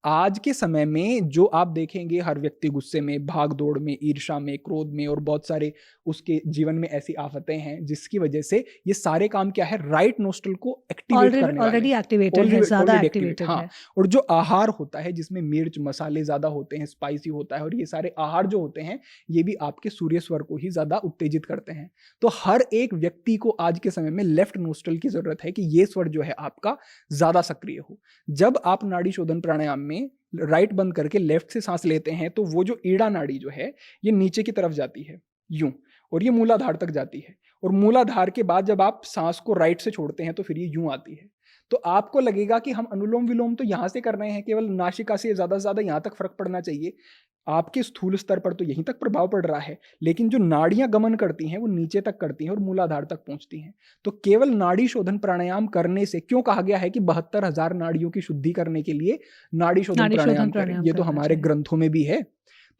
Speaker 1: आज के समय में जो आप देखेंगे, हर व्यक्ति गुस्से में, भाग दौड़ में, ईर्ष्या में, क्रोध में, और बहुत सारे उसके जीवन में ऐसी आफतें हैं जिसकी वजह से ये सारे काम क्या है, राइट नोस्ट्रल को एक्टिवेट करने वाले
Speaker 2: ऑलरेडी
Speaker 1: हैं।
Speaker 2: एक्टिवेटेड है, ज़्यादा
Speaker 1: ऑलरेडी
Speaker 2: एक्टिवेटेड
Speaker 1: हाँ।
Speaker 2: है।
Speaker 1: और जो आहार होता है जिसमें मिर्च मसाले ज्यादा होते हैं, स्पाइसी होता है, और ये सारे आहार जो होते हैं ये भी आपके सूर्य स्वर को ही ज्यादा उत्तेजित करते हैं। तो हर एक व्यक्ति को आज के समय में लेफ्ट नोस्ट्रल की जरूरत है कि ये स्वर जो है आपका ज्यादा सक्रिय हो। जब आप नाड़ी शोधन प्राणायाम में राइट बंद करके लेफ्ट से सांस लेते हैं तो वो जो ईड़ा नाड़ी जो है ये नीचे की तरफ जाती है यूं, और ये मूलाधार तक जाती है, और मूलाधार के बाद जब आप सांस को राइट से छोड़ते हैं तो फिर ये यूं आती है। तो आपको लगेगा कि हम अनुलोम विलोम तो यहां से कर रहे हैं, केवल नासिका से ज्यादा से ज्यादा यहां तक फर्क पड़ना चाहिए। आपके स्थूल स्तर पर तो यहीं तक प्रभाव पड़ रहा है, लेकिन जो नाड़ियां गमन करती हैं वो नीचे तक करती हैं और मूलाधार तक पहुंचती हैं। तो केवल नाड़ी शोधन प्राणायाम करने से, क्यों कहा गया है कि 72,000 नाड़ियों की शुद्धि करने के लिए नाड़ी शोधन प्राणायाम करें, ये तो हमारे ग्रंथों में भी है।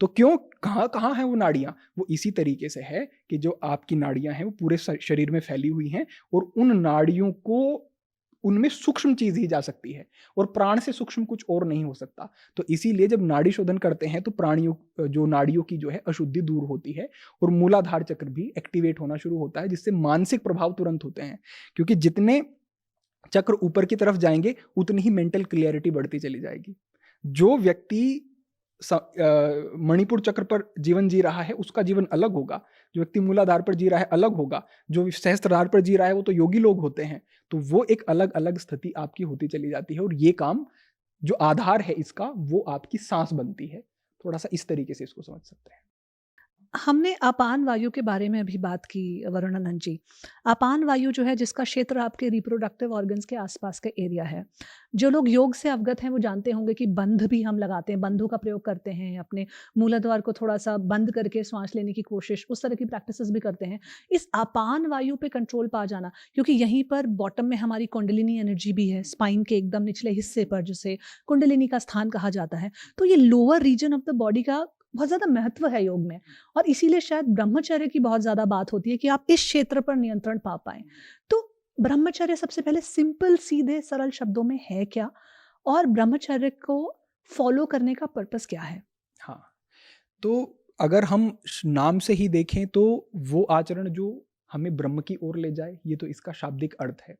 Speaker 1: तो क्यों, कहाँ कहाँ है वो नाड़ियां? वो इसी तरीके से है कि जो आपकी नाड़ियां हैं वो पूरे शरीर में फैली हुई हैं, और उन नाड़ियों को, उनमें सूक्ष्म चीज ही जा सकती है, और प्राण से सूक्ष्म कुछ और नहीं हो सकता। तो इसीलिए जब नाड़ी शोधन करते हैं तो प्राणियों, जो नाड़ियों की जो है अशुद्धि दूर होती है, और मूलाधार चक्र भी एक्टिवेट होना शुरू होता है, जिससे मानसिक प्रभाव तुरंत होते हैं। क्योंकि जितने चक्र ऊपर की तरफ जाएंगे उतनी ही मेंटल क्लियरिटी बढ़ती चली जाएगी। जो व्यक्ति मणिपुर चक्र पर जीवन जी रहा है उसका जीवन अलग होगा, जो व्यक्ति मूलाधार पर जी रहा है अलग होगा, जो सहस्त्रधार पर जी रहा है वो तो योगी लोग होते हैं। तो वो एक अलग अलग स्थिति आपकी होती चली जाती है, और ये काम जो आधार है इसका वो आपकी सांस बनती है। थोड़ा सा इस तरीके से इसको समझ सकते हैं।
Speaker 2: हमने अपान वायु के बारे में अभी बात की वरुण आनंद जी। अपान वायु जो है जिसका क्षेत्र आपके रिप्रोडक्टिव ऑर्गन्स के आसपास का एरिया है। जो लोग योग से अवगत हैं वो जानते होंगे कि बंध भी हम लगाते हैं, बंधों का प्रयोग करते हैं, अपने मूलाधार को थोड़ा-सा बंद करके श्वास लेने की कोशिश, उस तरह की प्रैक्टिसेस भी करते हैं। इस अपान वायु पे कंट्रोल पा जाना, क्योंकि यहीं पर बॉटम में हमारी कुंडलिनी एनर्जी भी है, स्पाइन के एकदम निचले हिस्से पर जिसे कुंडलिनी का स्थान कहा जाता है। तो ये lower region of the body का बहुत ज़्यादा महत्व है योग में, और इसीलिए शायद ब्रह्मचर्य की बहुत ज़्यादा बात होती है कि आप इस क्षेत्र पर नियंत्रण पा पाएँ। तो ब्रह्मचर्य सबसे पहले सिंपल, सीधे, सरल शब्दों में है क्या? और ब्रह्मचर्य को फ़ॉलो करने का पर्पस क्या है?
Speaker 1: हाँ, तो अगर हम नाम से ही देखें तो वो आचरण जो हमें ब्रह्म की ओर ले जाए, ये तो इसका शाब्दिक अर्थ है।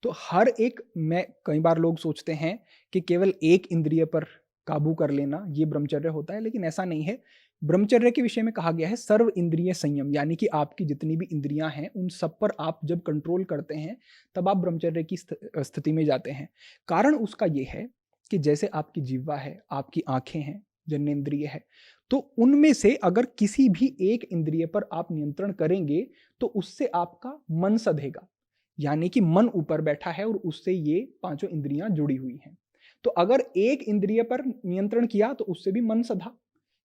Speaker 1: तो हर एक में, कई बार लोग सोचते हैं कि केवल एक इंद्रिय पर काबू कर लेना ये ब्रह्मचर्य होता है, लेकिन ऐसा नहीं है। ब्रह्मचर्य के विषय में कहा गया है सर्व इंद्रिय संयम, यानी कि आपकी जितनी भी इंद्रियां हैं उन सब पर आप जब कंट्रोल करते हैं तब आप ब्रह्मचर्य की स्थिति में जाते हैं। कारण उसका ये है कि जैसे आपकी जिह्वा है, आपकी आंखें हैं, जन्नेंद्रिय है, तो उनमें से अगर किसी भी एक इंद्रिय पर आप नियंत्रण करेंगे तो उससे आपका मन सधेगा, यानी कि मन ऊपर बैठा है और उससे ये पांचों इंद्रियां जुड़ी हुई हैं। तो अगर एक इंद्रिय पर नियंत्रण किया तो उससे भी मन सधा,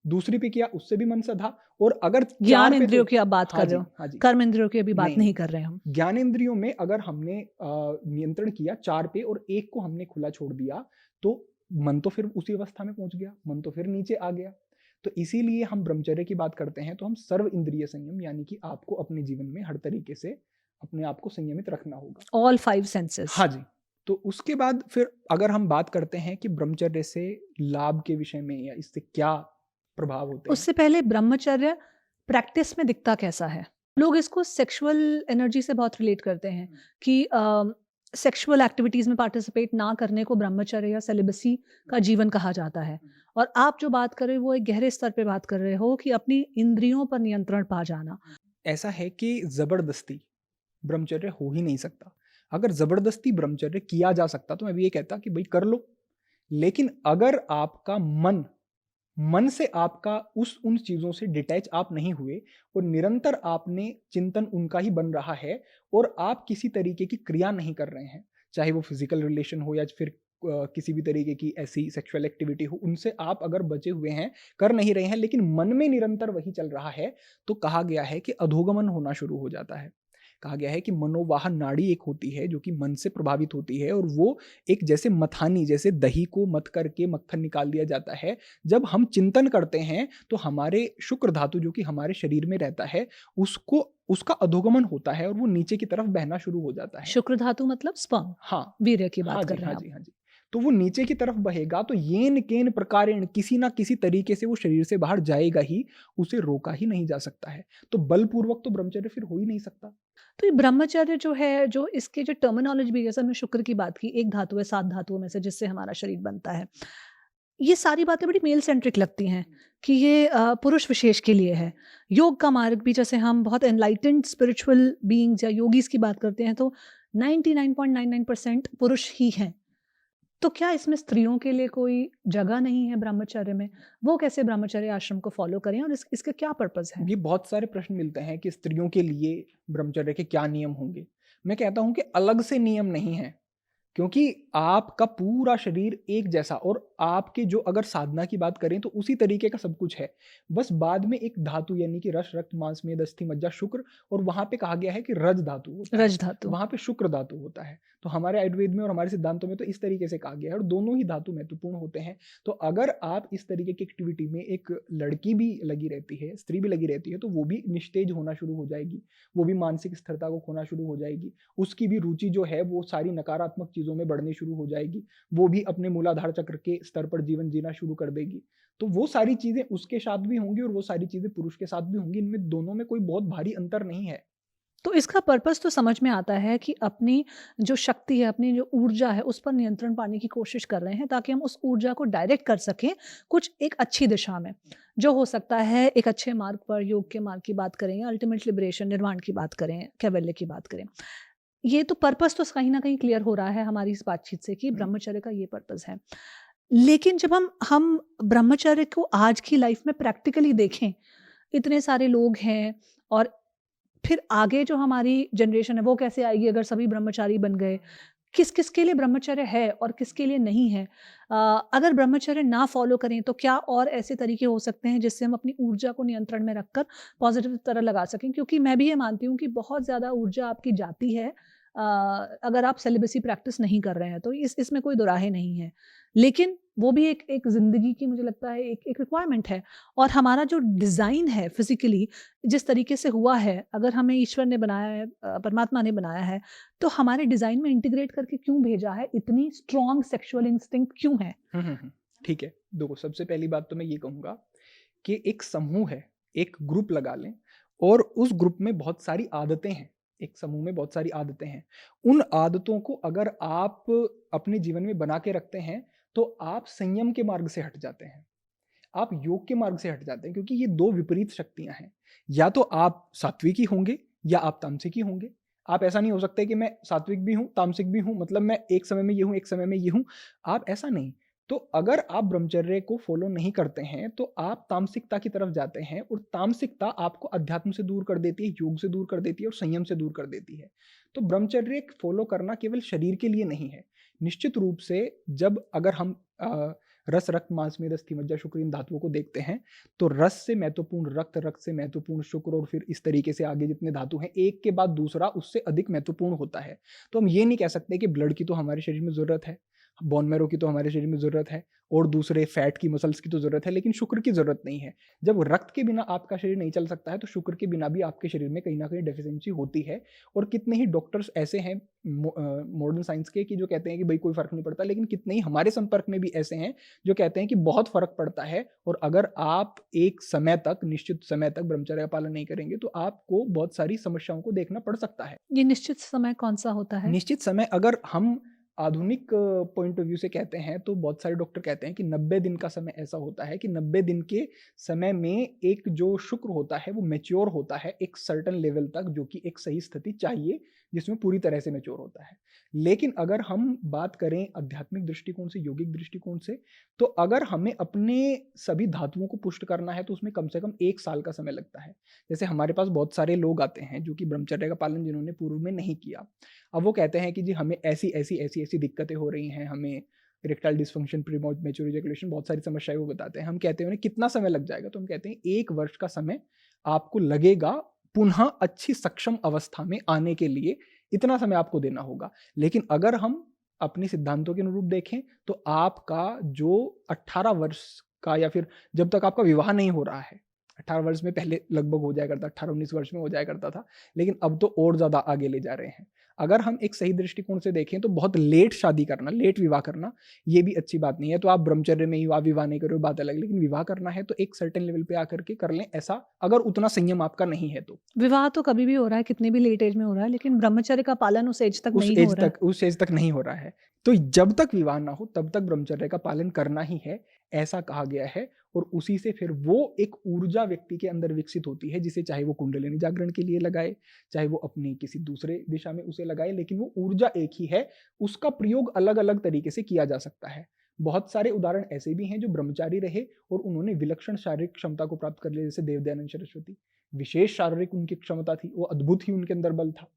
Speaker 1: दूसरी पे किया उससे भी मन सधा, और अगर
Speaker 2: ज्ञान
Speaker 1: चार पे
Speaker 2: इंद्रियों
Speaker 1: तो
Speaker 2: की आप बात
Speaker 1: हाँ
Speaker 2: कर
Speaker 1: जी,
Speaker 2: रहे हो,
Speaker 1: हाँ जी,
Speaker 2: कर्म इंद्रियों की अभी बात
Speaker 1: नहीं,
Speaker 2: नहीं कर रहे हम।
Speaker 1: ज्ञानेंद्रियों में अगर हमने नियंत्रण किया 4 पे और एक को हमने खुला छोड़ दिया तो मन तो फिर उसी अवस्था में पहुंच गया, मन तो फिर नीचे आ गया। तो इसीलिए हम ब्रह्मचर्य की बात करते हैं तो हम सर्व इंद्रिय संयम, यानी कि आपको अपने जीवन में हर तरीके से अपने आप को संयमित रखना होगा।
Speaker 2: All 5 senses.
Speaker 1: हाँ जी। तो उसके बाद फिर अगर हम बात करते हैं कि ब्रह्मचर्य से लाभ के विषय में या इससे क्या प्रभाव होते हैं।
Speaker 2: उससे पहले ब्रह्मचर्य प्रैक्टिस में दिखता कैसा है? लोग इसको सेक्सुअल एनर्जी से बहुत रिलेट करते हैं कि सेक्सुअल एक्टिविटीज़ में पार्टिसिपेट ना करने को ब्रह्मचर्य या सेलिबसी का जीवन कहा जाता है। और आप जो बात कर रहे हो वो एक गहरे स्तर पे बात कर रहे हो कि अपनी इंद्रियों पर नियंत्रण पा जाना।
Speaker 1: ऐसा है कि जबरदस्ती ब्रह्मचर्य हो ही नहीं सकता। अगर जबरदस्ती ब्रह्मचर्य किया जा सकता तो मैं भी ये कहता कि भाई कर लो, लेकिन अगर आपका मन से आपका उन चीजों से डिटैच आप नहीं हुए और निरंतर आपने चिंतन उनका ही बन रहा है और आप किसी तरीके की क्रिया नहीं कर रहे हैं, चाहे वो फिजिकल रिलेशन हो या फिर किसी भी तरीके की ऐसी सेक्सुअल एक्टिविटी हो, उनसे आप अगर बचे हुए हैं, कर नहीं रहे हैं, लेकिन मन में निरंतर वही चल रहा है, तो कहा गया है कि अधोगमन होना शुरू हो जाता है। कहा गया है कि मनोवाहन नाड़ी एक होती है जो कि मन से प्रभावित होती है, और वो एक जैसे मथानी, जैसे दही को मथ करके मक्खन निकाल दिया जाता है। जब हम चिंतन करते हैं तो हमारे शुक्र धातु जो कि हमारे शरीर में रहता है उसका अधोगमन होता है और वो नीचे की तरफ बहना शुरू हो जाता है।
Speaker 2: शुक्र धातु मतलब स्पर्म,
Speaker 1: हाँ,
Speaker 2: वीर्य की
Speaker 1: हाँ
Speaker 2: बात
Speaker 1: जी,
Speaker 2: कर रहे
Speaker 1: हाँ
Speaker 2: हैं
Speaker 1: जी,
Speaker 2: आप।
Speaker 1: हाँ जी। तो वो नीचे की तरफ बहेगा तो येन केन प्रकारेण किसी ना किसी तरीके से वो शरीर से बाहर जाएगा ही, उसे रोका ही नहीं जा सकता है। तो बलपूर्वक तो ब्रह्मचर्य फिर हो ही नहीं सकता।
Speaker 2: तो ये ब्रह्मचर्य जो है, जो इसके जो टर्मिनोलॉजी भी, जैसे हमने शुक्र की बात की, एक धातु है 7 धातुओं में से जिससे हमारा शरीर बनता है। ये सारी बातें बड़ी मेल सेंट्रिक लगती हैं कि ये पुरुष विशेष के लिए है। योग का मार्ग भी, जैसे हम बहुत एनलाइटेंड स्पिरिचुअल बीइंग्स या योगीज़ की बात करते हैं, तो 99.99% पुरुष ही हैं। तो क्या इसमें स्त्रियों के लिए कोई जगह नहीं है ब्रह्मचर्य में? वो कैसे ब्रह्मचर्य आश्रम को फ़ॉलो करें और इसके क्या पर्पज़ है?
Speaker 1: ये बहुत सारे प्रश्न मिलते हैं कि स्त्रियों के लिए ब्रह्मचर्य के क्या नियम होंगे। मैं कहता हूँ कि अलग से नियम नहीं है, क्योंकि आपका पूरा शरीर एक जैसा और आपके जो अगर साधना की बात करें तो उसी तरीके का सब कुछ है। बस बाद में एक धातु यानी कि रस, रक्त, मांस, मेद, अस्थि, मज्जा, शुक्र, और वहाँ पे कहा गया है कि रज धातु होता है,
Speaker 2: रज धातु।
Speaker 1: वहाँ पे शुक्र धातु होता है। तो हमारे आयुर्वेद में और हमारे सिद्धांतों में तो इस तरीके से कहा गया है और दोनों ही धातु महत्वपूर्ण होते हैं। तो अगर आप इस तरीके की एक्टिविटी में एक लड़की भी लगी रहती है, स्त्री भी लगी रहती है, तो वो भी निस्तेज होना शुरू हो जाएगी, वो भी मानसिक स्थिरता को खोना शुरू हो जाएगी, उसकी भी रुचि जो है वो सारी नकारात्मक चीज़ों में बढ़नी शुरू हो जाएगी, वो भी अपने मूलाधार चक्र के स्तर पर जीवन जीना शुरू कर देगी। तो वो सारी चीज़ें उसके साथ भी होंगी और वो सारी चीज़ें पुरुष के साथ भी होंगी, इनमें दोनों में कोई बहुत भारी अंतर नहीं है।
Speaker 2: तो इसका पर्पस तो समझ में आता है कि अपनी जो शक्ति है, अपनी जो ऊर्जा है, उस पर नियंत्रण पाने की कोशिश कर रहे हैं ताकि हम उस ऊर्जा को डायरेक्ट कर सकें कुछ एक अच्छी दिशा में। जो हो सकता है एक अच्छे मार्ग पर, योग के मार्ग की बात करें या अल्टीमेट लिबरेशन, निर्वाण की बात करें, कैवल्य की बात करें। ये तो पर्पस तो कहीं न कहीं क्लियर हो रहा है हमारी इस बातचीत से कि ब्रह्मचर्य का ये पर्पस है। लेकिन जब हम ब्रह्मचर्य को आज की लाइफ में प्रैक्टिकली देखें, इतने सारे लोग हैं और फिर आगे जो हमारी जनरेशन है वो कैसे आएगी अगर सभी ब्रह्मचारी बन गए? किस-किस के लिए ब्रह्मचर्य है और किसके लिए नहीं है? अ, अगर ब्रह्मचर्य ना फ़ॉलो करें तो क्या और ऐसे तरीके हो सकते हैं जिससे हम अपनी ऊर्जा को नियंत्रण में रखकर पॉज़िटिव तरह लगा सकें? क्योंकि मैं भी ये मानती हूँ कि बहुत ज़्यादा ऊर्जा आपकी जाती है अगर आप सेलिबेसी प्रैक्टिस नहीं कर रहे हैं तो इसमें कोई दोराहे नहीं है। लेकिन वो भी एक एक ज़िंदगी की, मुझे लगता है, एक एक रिक्वायरमेंट है और हमारा जो डिज़ाइन है फ़िज़िकली जिस तरीके से हुआ है, अगर हमें ईश्वर ने बनाया है, परमात्मा ने बनाया है, तो हमारे डिज़ाइन में इंटीग्रेट करके क्यों भेजा है? इतनी स्ट्रॉन्ग सेक्सुअल इंस्टिंक्ट क्यों है?
Speaker 1: ठीक है। देखो, सबसे पहली बात तो मैं ये कहूँगा कि एक समूह है, एक ग्रुप लगा लें और उस ग्रुप में बहुत सारी आदतें हैं। एक समूह में बहुत सारी आदतें हैं। उन आदतों को अगर आप अपने जीवन में बना के रखते हैं, तो आप संयम के मार्ग से हट जाते हैं। आप योग के मार्ग से हट जाते हैं, क्योंकि ये 2 विपरीत शक्तियाँ हैं। या तो आप सात्विकी होंगे या आप तामसिकी होंगे। आप ऐसा नहीं हो सकते कि मैं सात्विक भी हूँ, तामसिक भी हूँ, मतलब मैं एक समय में ये हूँ, एक समय में ये हूँ। आप ऐसा नहीं। तो अगर आप ब्रह्मचर्य को फ़ॉलो नहीं करते हैं, तो आप तामसिकता की तरफ जाते हैं और तामसिकता आपको अध्यात्म से दूर कर देती है, योग से दूर कर देती है और संयम से दूर कर देती है। तो ब्रह्मचर्य फ़ॉलो करना केवल शरीर के लिए नहीं है। निश्चित रूप से जब अगर हम रस, रक्त, मांस, मेद, अस्थि, मज्जा, शुक्र इन धातुओं को देखते हैं, तो रस से महत्वपूर्ण रक्त, रक्त से महत्वपूर्ण शुक्र और फिर इस तरीके से आगे जितने धातु हैं, एक के बाद दूसरा उससे अधिक महत्वपूर्ण होता है। तो हम ये नहीं कह सकते कि ब्लड की तो हमारे शरीर में ज़रूरत है, बोन मैरो की तो हमारे शरीर में ज़रूरत है और दूसरे फैट की, मसल्स की तो ज़रूरत है, लेकिन शुक्र की ज़रूरत नहीं है। जब रक्त के बिना आपका शरीर नहीं चल सकता है, तो शुक्र के बिना भी आपके शरीर में कहीं न कहीं डेफिशिएंसी होती है। और कितने ही डॉक्टर्स ऐसे हैं मॉडर्न साइंस के कि जो कहते हैं कि भई कोई फ़र्क नहीं पड़ता, लेकिन कितने ही हमारे संपर्क में भी ऐसे हैं जो कहते हैं कि बहुत फ़र्क पड़ता है और अगर आप एक समय तक, निश्चित समय तक ब्रह्मचर्य का पालन नहीं करेंगे, तो आपको बहुत सारी समस्याओं को देखना पड़ सकता है।
Speaker 2: ये निश्चित समय कौन-सा होता है?
Speaker 1: निश्चित समय अगर हम आधुनिक पॉइंट ऑफ व्यू से कहते हैं, तो बहुत सारे डॉक्टर कहते हैं कि 90 दिन का समय ऐसा होता है कि 90 दिन के समय में एक जो शुक्र होता है वो मैच्योर होता है एक सर्टेन लेवल तक, जो कि एक सही स्थिति चाहिए जिसमें पूरी तरह से मैच्योर होता है। लेकिन अगर हम बात करें आध्यात्मिक दृष्टिकोण से, यौगिक दृष्टिकोण से, तो अगर हमें अपने सभी धातुओं को पुष्ट करना है तो उसमें कम से कम 1 साल का समय लगता है। जैसे हमारे पास बहुत सारे लोग आते हैं जो कि ब्रह्मचर्य का पालन जिन्होंने पूर्व में नहीं किया। अब वो कहते हैं कि जी हमें ऐसी दिक्कतें हो रही हैं, हमें इरेक्टाइल डिस्फंक्शन, प्रीमैच्योर इजैकुलेशन, बहुत सारी समस्याएं वो बताते हैं। हम कहते हैं उन्हें कितना समय लग जाएगा, तो हम कहते हैं 1 वर्ष का समय आपको लगेगा पुनः अच्छी सक्षम अवस्था में आने के लिए, इतना समय आपको देना होगा। लेकिन अगर हम अपने सिद्धांतों के अनुरूप देखें, तो आपका जो 18 वर्ष का या फिर जब तक आपका विवाह नहीं हो रहा है, 18 वर्ष में पहले लगभग हो जाया करता, 18-19 वर्ष में हो जाया करता था, लेकिन अब तो और ज़्यादा आगे ले जा रहे हैं। अगर हम एक सही दृष्टिकोण से देखें तो बहुत लेट शादी करना, लेट विवाह करना, ये भी अच्छी बात नहीं है। तो आप ब्रह्मचर्य में ही आप विवाह नहीं करो, बात अलग, लेकिन विवाह करना है तो एक सर्टेन लेवल पे आकर के कर लें, ऐसा अगर उतना संयम आपका नहीं है तो।
Speaker 2: विवाह तो कभी भी हो रहा है, कितनी भी लेट एज में हो रहा है, लेकिन ब्रह्मचर्य का पालन उस एज तक नहीं हो रहा है।
Speaker 1: उस एज तक नहीं हो रहा है। तो जब तक विवाह ना हो तब तक ब्रह्मचर्य का पालन करना ही है, ऐसा कहा गया है। और उसी से फिर वो एक ऊर्जा व्यक्ति के अंदर विकसित होती है, जिसे चाहे वो कुंडलिनी जागरण के लिए लगाए, चाहे वो अपनी किसी दूसरे दिशा में उसे लगाए, लेकिन वो ऊर्जा एक ही है। उसका प्रयोग अलग अलग तरीके से किया जा सकता है। बहुत सारे उदाहरण ऐसे भी हैं जो ब्रह्मचारी रहे और उन्होंने विलक्षण शारीरिक क्षमता को प्राप्त कर लिया, जैसे देवदयानंद सरस्वती। विशेष शारीरिक उनकी क्षमता थी, वो अद्भुत ही उनके अंदर बल था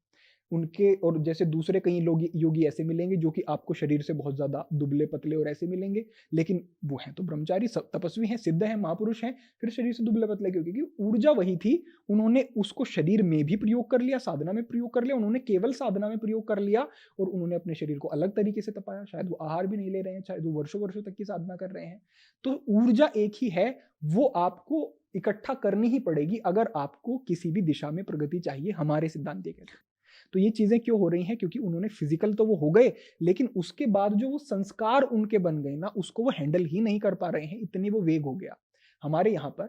Speaker 1: उनके। और जैसे दूसरे कई लोग योगी ऐसे मिलेंगे जो कि आपको शरीर से बहुत ज्यादा दुबले पतले और ऐसे मिलेंगे, लेकिन वो हैं तो ब्रह्मचारी, सब तपस्वी हैं, सिद्ध हैं, महापुरुष हैं, फिर शरीर से दुबले पतले क्यों? क्योंकि ऊर्जा वही थी। उन्होंने उसको शरीर में भी प्रयोग कर लिया, साधना में प्रयोग कर लिया, उन्होंने केवल साधना में प्रयोग कर लिया और उन्होंने अपने शरीर को अलग तरीके से तपाया। शायद वो आहार भी नहीं ले रहे हैं, शायद वो वर्षों वर्षों तक की साधना कर रहे हैं। तो ऊर्जा एक ही है, वो आपको इकट्ठा करनी ही पड़ेगी अगर आपको किसी भी दिशा में प्रगति चाहिए, हमारे सिद्धांत ये कहते हैं। तो ये चीजें क्यों हो रही हैं? क्योंकि उन्होंने फिजिकल तो वो हो गए, लेकिन उसके बाद जो वो संस्कार उनके बन गए ना, उसको वो हैंडल ही नहीं कर पा रहे हैं, इतनी वो वेग हो गया। हमारे यहाँ पर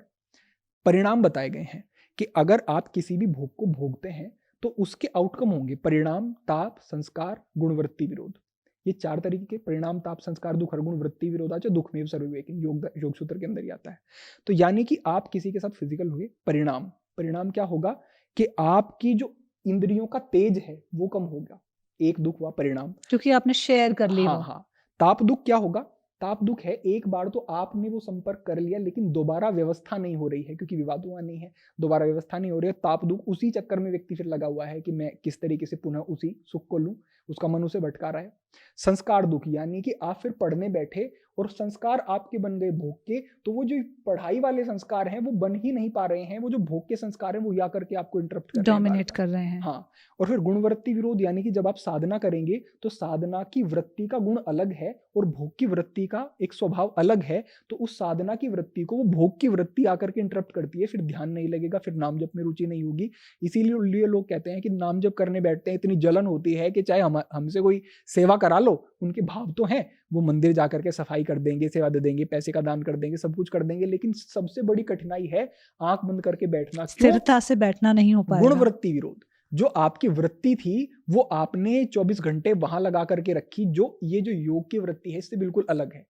Speaker 1: परिणाम बताए गए हैं कि अगर आप किसी भी भोग को भोगते हैं तो उसके आउटकम होंगे परिणाम, ताप, संस्कार, गुणवृत्ति, विरोध। ये 4 तरीके के परिणाम, ताप, संस्कार, दुख, गुण, वृत्ति, विरोधाच जोग सूत्र के अंदर ही आता है। तो यानी कि आप किसी के साथ फिजिकल हुए, परिणाम क्या होगा कि आपकी जो इंद्रियों का तेज है वो कम होगा। एक दुख हुआ परिणाम,
Speaker 2: क्योंकि आपने शेयर कर ली।
Speaker 1: हाँ। ताप दुख क्या होगा? ताप दुख है, एक बार तो आपने वो संपर्क कर लिया, लेकिन दोबारा व्यवस्था नहीं हो रही है, क्योंकि विवाद हुआ नहीं है, दोबारा व्यवस्था नहीं हो रही है। ताप दुख, उसी चक्कर में व्यक्ति फिर लगा हुआ है कि मैं किस तरीके से पुनः उसी सुख को लूं, उसका मन उसे भटका रहा है। संस्कार दुख, यानी कि आप फिर पढ़ने बैठे और संस्कार आपके बन गए भोग के, तो वो जो पढ़ाई वाले संस्कार हैं वो बन ही नहीं पा रहे हैं, वो जो भोग के संस्कार हैं वो या करके आपको इंटरप्ट कर रहे हैं,
Speaker 2: डोमिनेट कर रहे हैं।
Speaker 1: हाँ। और फिर गुणवृत्ति विरोध, यानी कि जब आप साधना करेंगे तो साधना की वृत्ति का गुण अलग है और भोग की वृत्ति का एक स्वभाव अलग है, तो उस साधना की वृत्ति को वो भोग की वृत्ति आकर के इंटरप्ट करती है, फिर ध्यान नहीं लगेगा, फिर नाम जप में रुचि नहीं होगी। इसीलिए लोग कहते हैं कि नाम जप करने बैठते हैं, इतनी जलन होती है कि चाहे हमसे कोई सेवा करा लो, उनके भाव तो हैं, वो मंदिर जाकर के सफाई कर देंगे, सेवा दे देंगे, पैसे का दान कर देंगे, सब कुछ कर देंगे, लेकिन सबसे बड़ी कठिनाई है आंख बंद करके बैठना।
Speaker 2: स्थिरता से बैठना नहीं हो पाएगा।
Speaker 1: गुणवृत्ति विरोध, जो आपकी वृत्ति थी वो आपने 24 घंटे वहां लगा करके रखी, जो ये जो योग की वृत्ति है इससे बिल्कुल अलग है।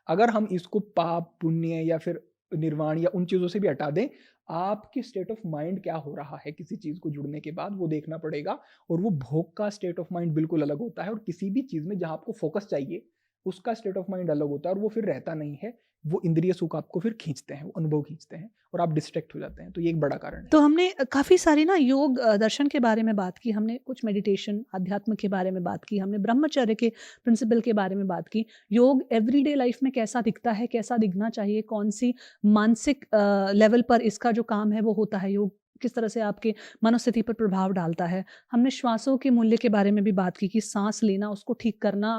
Speaker 1: अगर हम इसको पाप, पुण्य या फिर निर्वाण या उन चीजों से भी हटा दें, आपकी स्टेट ऑफ माइंड क्या हो रहा है किसी चीज को जुड़ने के बाद, वो देखना पड़ेगा। और वो भोग का स्टेट ऑफ माइंड बिल्कुल अलग होता है, और किसी भी चीज में जहां आपको फोकस चाहिए उसका स्टेट ऑफ माइंड अलग होता है, और वो फिर रहता नहीं है। वो इंद्रिय सुख आपको फिर खींचते हैं, वो अनुभव खींचते हैं और आप डिस्ट्रैक्ट हो जाते हैं। तो ये एक बड़ा कारण है।
Speaker 2: तो हमने काफ़ी सारी ना योग दर्शन के बारे में बात की, हमने कुछ मेडिटेशन, अध्यात्म के बारे में बात की, हमने ब्रह्मचर्य के प्रिंसिपल के बारे में बात की। योग एवरीडे लाइफ में कैसा दिखता है, कैसा दिखना चाहिए, कौन सी मानसिक लेवल पर इसका जो काम है वो होता है, योग किस तरह से आपके मनोस्थिति पर प्रभाव डालता है। हमने श्वासों के मूल्य के बारे में भी बात की कि सांस लेना, उसको ठीक करना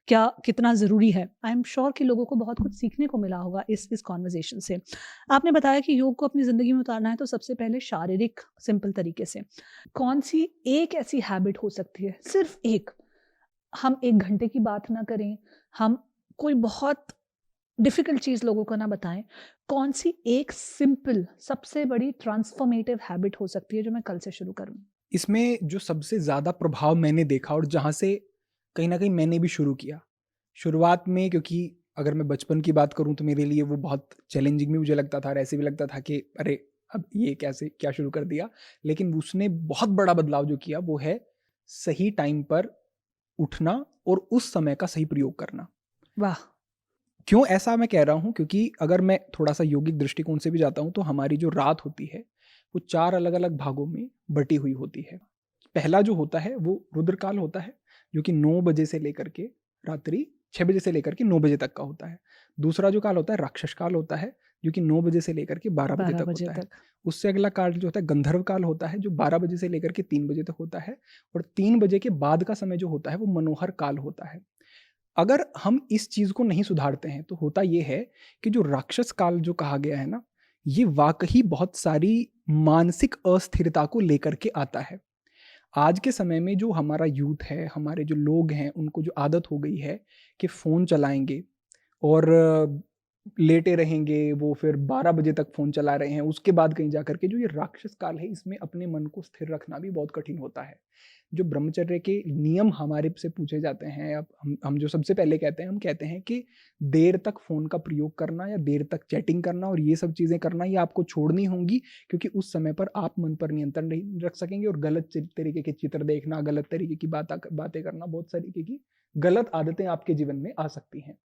Speaker 2: क्या कितना ज़रूरी है। आई एम श्योर कि लोगों को बहुत कुछ सीखने को मिला होगा इस कॉन्वर्जेशन से। आपने बताया कि योग को अपनी ज़िंदगी में उतारना है तो सबसे पहले शारीरिक सिंपल तरीके से कौन सी एक ऐसी हैबिट हो सकती है, सिर्फ एक, हम 1 घंटे की बात ना करें, हम कोई बहुत डिफिकल्ट चीज़ लोगों को ना बताएं, कौन सी एक सिंपल सबसे बड़ी ट्रांसफॉर्मेटिव हैबिट हो सकती है जो मैं कल से शुरू करूं?
Speaker 1: इसमें जो सबसे ज़्यादा प्रभाव मैंने देखा और जहाँ से कहीं ना कहीं मैंने भी शुरू किया शुरुआत में, क्योंकि अगर मैं बचपन की बात करूं तो मेरे लिए वो बहुत चैलेंजिंग भी मुझे लगता था, और ऐसे भी लगता था कि अरे अब ये कैसे क्या शुरू कर दिया। लेकिन उसने बहुत बड़ा बदलाव जो किया वो है सही टाइम पर उठना और उस समय का सही प्रयोग करना।
Speaker 2: वाह!
Speaker 1: क्यों ऐसा मैं कह रहा हूँ? क्योंकि अगर मैं थोड़ा सा यौगिक दृष्टिकोण से भी जाता हूँ तो हमारी जो रात होती है वो 4 अलग अलग भागों में बटी हुई होती है। पहला जो होता है वो रुद्रकाल होता है, जो कि 9 बजे से लेकर के रात्रि 6 बजे से लेकर के 9 बजे तक का होता है। दूसरा जो काल होता है राक्षस काल होता है, जो कि 9 बजे से लेकर के 12 बजे तक होता है। उससे अगला काल जो होता है गंधर्व काल होता है, जो 12 बजे से लेकर के 3 बजे तक होता है। और 3 बजे के बाद का समय जो होता है वो मनोहर काल होता है। अगर हम इस चीज को नहीं सुधारते हैं तो होता यह है कि जो राक्षस काल जो कहा गया है ना, ये वाकई बहुत सारी मानसिक अस्थिरता को लेकर के आता है। आज के समय में जो हमारा यूथ है, हमारे जो लोग हैं, उनको जो आदत हो गई है कि फ़ोन चलाएँगे और लेटे रहेंगे, वो फिर 12 बजे तक फ़ोन चला रहे हैं, उसके बाद कहीं जाकर के जो ये राक्षस काल है, इसमें अपने मन को स्थिर रखना भी बहुत कठिन होता है। जो ब्रह्मचर्य के नियम हमारे से पूछे जाते हैं, अब हम जो सबसे पहले कहते हैं, हम कहते हैं कि देर तक फ़ोन का प्रयोग करना या देर तक चैटिंग करना और ये सब चीज़ें करना, ये आपको छोड़नी होंगी, क्योंकि उस समय पर आप मन पर नियंत्रण नहीं रख सकेंगे और गलत तरीके के चित्र देखना, गलत तरीके की बातें करना, बहुत सारी तरीके की गलत आदतें आपके जीवन में आ सकती हैं।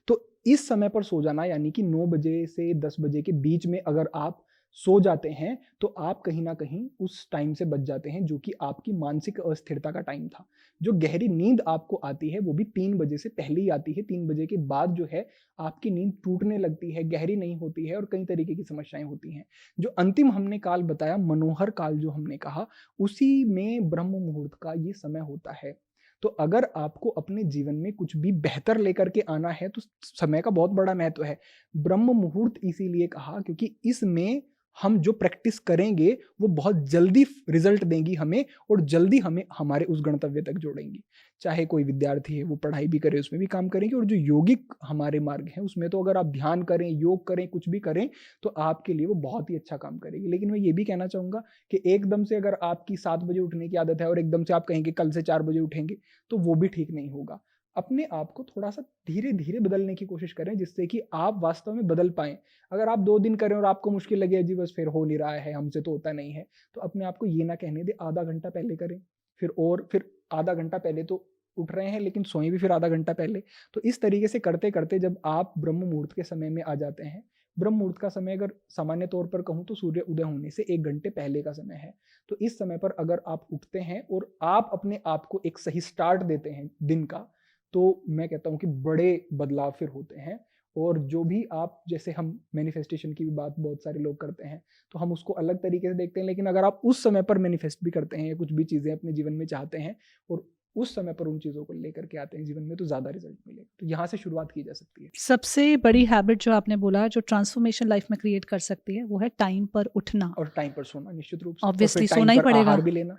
Speaker 1: तो इस समय पर सो जाना, यानी कि 9 बजे से 10 बजे के बीच में अगर आप सो जाते हैं, तो आप कहीं न कहीं उस टाइम से बच जाते हैं, जो कि आपकी मानसिक अस्थिरता का टाइम था। जो गहरी नींद आपको आती है, वो भी 3 बजे से पहले ही आती है। 3 बजे के बाद जो है, आपकी नींद टूटने लगती है, गहरी नहीं होती है और कई तरीके की समस्याएँ होती हैं। जो अंतिम हमने काल बताया, मनोहर काल जो हमने कहा, उसी में ब्रह्म मुहूर्त का ये समय होता है। तो अगर आपको अपने जीवन में कुछ भी बेहतर लेकर के आना है, तो समय का बहुत बड़ा महत्व है। ब्रह्म मुहूर्त इसीलिए कहा क्योंकि इसमें हम जो प्रैक्टिस करेंगे, वो बहुत जल्दी रिजल्ट देंगी हमें और जल्दी हमें हमारे उस गंतव्य तक जोड़ेंगी। चाहे कोई विद्यार्थी है, वो पढ़ाई भी करे, उसमें भी काम करेंगे, और जो योगिक हमारे मार्ग हैं, उसमें तो अगर आप ध्यान करें, योग करें, कुछ भी करें, तो आपके लिए वो बहुत ही अच्छा काम करेगी। लेकिन मैं ये भी कहना चाहूँगा कि एकदम से अगर आपकी 7 बजे उठने की आदत है और एकदम से आप कहेंगे कल से 4 बजे उठेंगे, तो वो भी ठीक नहीं होगा। अपने आप को थोड़ा-सा धीरे-धीरे बदलने की कोशिश करें, जिससे कि आप वास्तव में बदल पाएँ। अगर आप 2 दिन करें और आपको मुश्किल लगे, जी बस फिर हो नहीं रहा है, हमसे तो होता नहीं है, तो अपने आप को ये ना कहने दें, आधा घंटा पहले करें, फिर आधा घंटा पहले तो उठ रहे हैं, लेकिन सोएँ भी फिर आधा घंटा पहले। तो इस तरीके से करते-करते जब आप ब्रह्म मुहूर्त के समय में आ जाते हैं, ब्रह्म मुहूर्त का समय अगर सामान्य तौर पर कहूँ तो सूर्य उदय होने से 1 घंटे पहले का समय है। तो इस समय पर अगर आप उठते हैं और आप अपने आप को एक सही स्टार्ट देते हैं दिन का, तो मैं कहता हूँ कि बड़े बदलाव फिर होते हैं। और जो भी आप, जैसे हम मैनिफेस्टेशन की भी बात बहुत सारे लोग करते हैं, तो हम उसको अलग तरीके से देखते हैं, लेकिन अगर आप उस समय पर मैनिफेस्ट भी करते हैं या कुछ भी चीज़ें अपने जीवन में चाहते हैं और उस समय पर उन चीज़ों को लेकर के आते हैं जीवन में, तो ज़्यादा रिजल्ट मिलेगा। तो यहाँ से शुरुआत की जा सकती है।
Speaker 2: सबसे बड़ी हैबिट जो आपने बोला जो ट्रांसफॉर्मेशन लाइफ में क्रिएट कर सकती है वो है टाइम पर उठना।
Speaker 1: और टाइम पर सोना निश्चित रूप से, और
Speaker 2: ऑब्वियसली
Speaker 1: फिर टाइम
Speaker 2: सोना ही
Speaker 1: पर
Speaker 2: पड़ेगा।
Speaker 1: आहार भी लेना।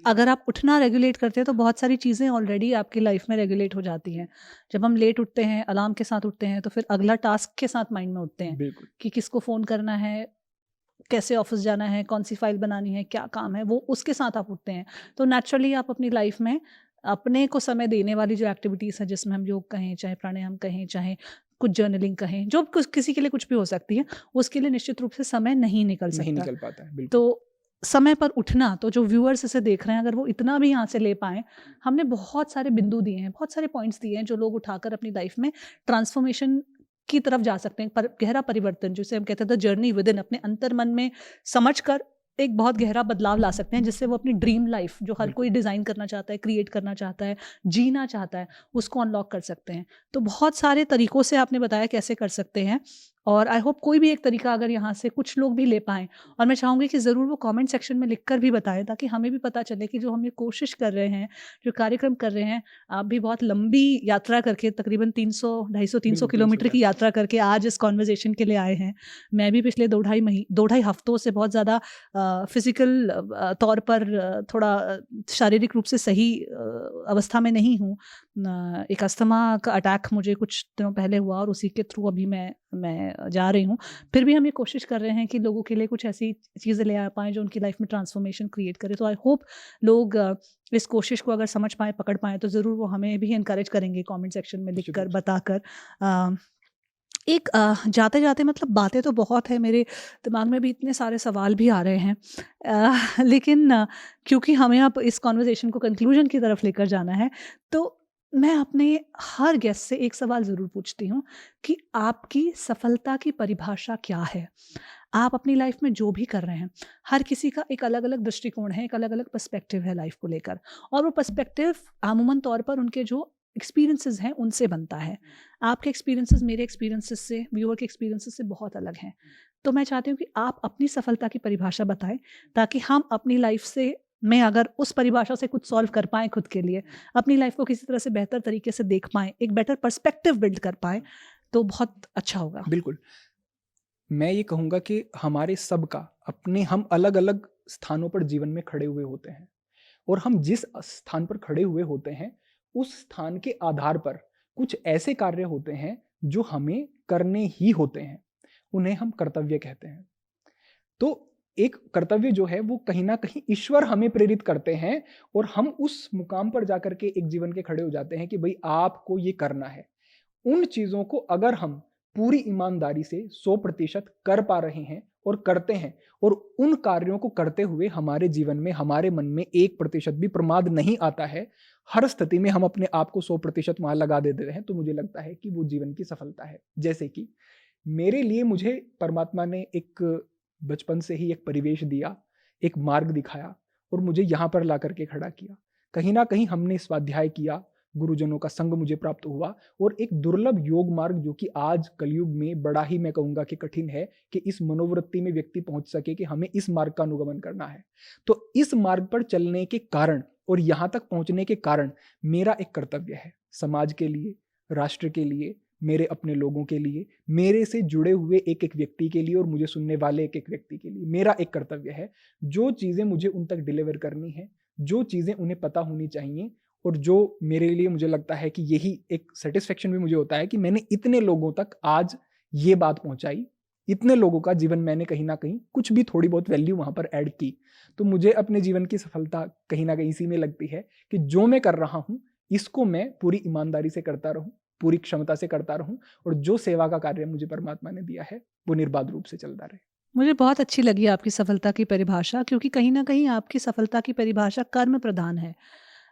Speaker 2: अगर आप उठना रेगुलेट करते हैं तो बहुत सारी चीज़ें ऑलरेडी आपकी लाइफ में रेगुलेट हो जाती हैं। जब हम लेट उठते हैं, अलार्म के साथ उठते हैं, तो फिर अगला टास्क के साथ माइंड में उठते हैं
Speaker 1: बिल्कुल,
Speaker 2: कि किसको फ़ोन करना है, कैसे ऑफिस जाना है, कौन-सी फाइल बनानी है, क्या काम है, वो उसके साथ आप उठते हैं। तो नेचुरली आप अपनी लाइफ में अपने को समय देने वाली जो एक्टिविटीज़ हैं, जिसमें हम योग कहें, चाहे प्राणायाम कहें, चाहे कुछ जर्नलिंग कहें, जो कुछ किसी के लिए कुछ भी हो सकती है, उसके लिए निश्चित रूप से समय नहीं निकल
Speaker 1: नहीं
Speaker 2: सकता।
Speaker 1: निकल पाता है, बिल्कुल।
Speaker 2: तो समय पर उठना, तो जो व्यूअर्स इसे देख रहे हैं, अगर वो इतना भी यहाँ से ले पाएँ, हमने बहुत सारे बिंदु दिए हैं, बहुत सारे पॉइंट्स दिए हैं, जो लोग उठाकर अपनी लाइफ में ट्रांसफॉर्मेशन की तरफ जा सकते हैं, गहरा परिवर्तन, जिसे हम कहते हैं द जर्नी विदिन, अपने अंतर मन में समझकर एक बहुत गहरा बदलाव ला सकते हैं, जिससे वो अपनी ड्रीम लाइफ, जो हर
Speaker 1: बिल्कुल।
Speaker 2: कोई डिज़ाइन करना चाहता है, क्रिएट करना चाहता है, जीना चाहता है, उसको अनलॉक कर सकते हैं। तो बहुत सारे तरीकों से आपने बताया कैसे कर सकते हैं, और आई होप कोई भी एक तरीका अगर यहाँ से कुछ लोग भी ले पाएँ, और मैं चाहूँगी कि ज़रूर वो कमेंट सेक्शन में लिखकर भी बताएँ, ताकि हमें भी पता चले कि जो हम ये कोशिश कर रहे हैं, जो कार्यक्रम कर रहे हैं, आप भी बहुत लंबी यात्रा करके तकरीबन 300, 250, 300
Speaker 1: बिल्कुल, 300
Speaker 2: किलोमीटर की यात्रा करके आज इस कॉन्वर्सेशन के लिए आए हैं। मैं भी पिछले 2 ढाई हफ्तों से बहुत ज़्यादा फिज़िकल तौर पर थोड़ा शारीरिक रूप से सही अवस्था में नहीं हूँ। एक अस्थमा का अटैक मुझे कुछ दिनों पहले हुआ और उसी के थ्रू अभी मैं जा रही हूँ। फिर भी हम ये कोशिश कर रहे हैं कि लोगों के लिए कुछ ऐसी चीज़ें ले आ पाएँ जो उनकी लाइफ में ट्रांसफॉर्मेशन क्रिएट करे। तो आई होप लोग इस कोशिश को अगर समझ पाएँ, पकड़ पाएँ, तो ज़रूर वो हमें भी एनकरेज करेंगे कमेंट सेक्शन में
Speaker 1: निश्चित
Speaker 2: लिखकर,
Speaker 1: रूप से।
Speaker 2: बताकर। एक जाते-जाते मतलब बातें तो बहुत हैं, मेरे दिमाग में भी इतने सारे सवाल भी आ रहे हैं। लेकिन क्योंकि हमें अब इस कन्वर्सेशन को कंक्लूजन की तरफ लेकर जाना है, तो मैं अपने हर गेस्ट से एक सवाल ज़रूर पूछती हूँ कि आपकी सफलता की परिभाषा क्या है? आप अपनी लाइफ में जो भी कर रहे हैं, हर किसी का एक अलग-अलग दृष्टिकोण है, एक अलग-अलग पर्सपेक्टिव है लाइफ को लेकर, और वो पर्सपेक्टिव अमूमन तौर पर उनके जो एक्सपीरियंसेस हैं, उनसे बनता है। आपके एक्सपीरियंसेस मेरे एक्सपीरियंसेस से, व्यूअर के एक्सपीरियंसेस से बहुत अलग हैं। तो मैं चाहती हूँ कि आप अपनी सफलता की परिभाषा बताएँ, ताकि हम अपनी लाइफ से में अगर उस परिभाषा से कुछ सॉल्व कर पाएँ खुद के लिए, अपनी लाइफ को किसी तरह से बेहतर तरीके से देख पाएँ, एक बेटर पर्सपेक्टिव बिल्ड कर पाएँ, तो बहुत अच्छा होगा।
Speaker 1: बिल्कुल। मैं ये कहूँगा कि हमारे सबका अपने हम अलग-अलग स्थानों पर जीवन में खड़े हुए होते हैं और हम जिस स्थान पर खड़े हुए होते हैं, उस स्थान के आधार पर कुछ ऐसे कार्य होते हैं जो हमें करने ही होते हैं। उन्हें हम कर्तव्य कहते हैं। तो एक कर्तव्य जो है वो कहीं न कहीं ईश्वर हमें प्रेरित करते हैं और हम उस मुकाम पर जाकर के एक जीवन के खड़े हो जाते हैं कि भई आपको ये करना है। उन चीज़ों को अगर हम पूरी ईमानदारी से 100% कर पा रहे हैं और करते हैं और उन कार्यों को करते हुए हमारे जीवन में, हमारे मन में 1% भी प्रमाद नहीं आता है, हर स्थिति में हम अपने आप को 100% वहाँ लगा देते हैं, तो मुझे लगता है कि वो जीवन की सफलता है। जैसे कि मेरे लिए मुझे परमात्मा ने एक बचपन से ही एक परिवेश दिया, एक मार्ग दिखाया और मुझे यहाँ पर ला कर के खड़ा किया। कहीं न कहीं हमने स्वाध्याय किया, गुरुजनों का संग मुझे प्राप्त हुआ और एक दुर्लभ योग मार्ग जो कि आज कलयुग में बड़ा ही मैं कहूँगा कि कठिन है कि इस मनोवृत्ति में व्यक्ति पहुँच सके कि हमें इस मार्ग का अनुगमन करना है। तो इस मार्ग पर चलने के कारण और यहाँ तक पहुँचने के कारण मेरा एक कर्तव्य है, समाज के लिए, राष्ट्र के लिए, मेरे अपने लोगों के लिए, मेरे से जुड़े हुए एक-एक व्यक्ति के लिए और मुझे सुनने वाले एक-एक व्यक्ति के लिए। मेरा एक कर्तव्य है, जो चीज़ें मुझे उन तक डिलीवर करनी है, जो चीज़ें उन्हें पता होनी चाहिए और जो मेरे लिए मुझे लगता है कि यही एक सैटिस्फैक्शन भी मुझे होता है कि मैंने इतने लोगों तक आज ये बात पहुँचाई, इतने लोगों का जीवन मैंने कहीं न कहीं कुछ भी थोड़ी बहुत वैल्यू वहाँ पर ऐड की। तो मुझे अपने जीवन की सफलता कहीं न कहीं इसी में लगती है कि जो मैं कर रहा हूँ, इसको मैं पूरी ईमानदारी से करता रहूँ, पूरी क्षमता से करता रहूँ और जो सेवा का कार्य मुझे परमात्मा ने दिया है, वो निर्बाध रूप से चलता रहे।
Speaker 2: मुझे बहुत अच्छी लगी आपकी सफलता की परिभाषा, क्योंकि कहीं न कहीं आपकी सफलता की परिभाषा कर्म प्रधान है।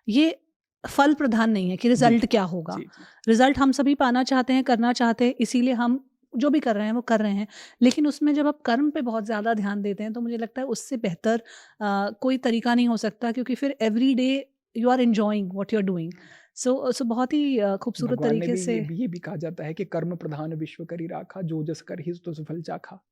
Speaker 2: ये फल प्रधान नहीं है कि
Speaker 1: जी,
Speaker 2: रिज़ल्ट क्या होगा।
Speaker 1: जी, जी।
Speaker 2: रिज़ल्ट हम सभी पाना चाहते हैं, करना चाहते हैं, इसीलिए हम जो भी कर रहे हैं वो कर रहे हैं। लेकिन उसमें जब आप कर्म पे बहुत ज़्यादा ध्यान देते हैं तो मुझे लगता है उससे बेहतर कोई तरीका नहीं हो सकता, क्योंकि फिर every day you are enjoying what you are doing. So बहुत ही खूबसूरत
Speaker 1: भगवान ने
Speaker 2: तरीके
Speaker 1: भी
Speaker 2: से
Speaker 1: ये भी कहा जाता है कि कर्म प्रधान विश्व करी राखा, जो जस करहिं तो सफल चाखा।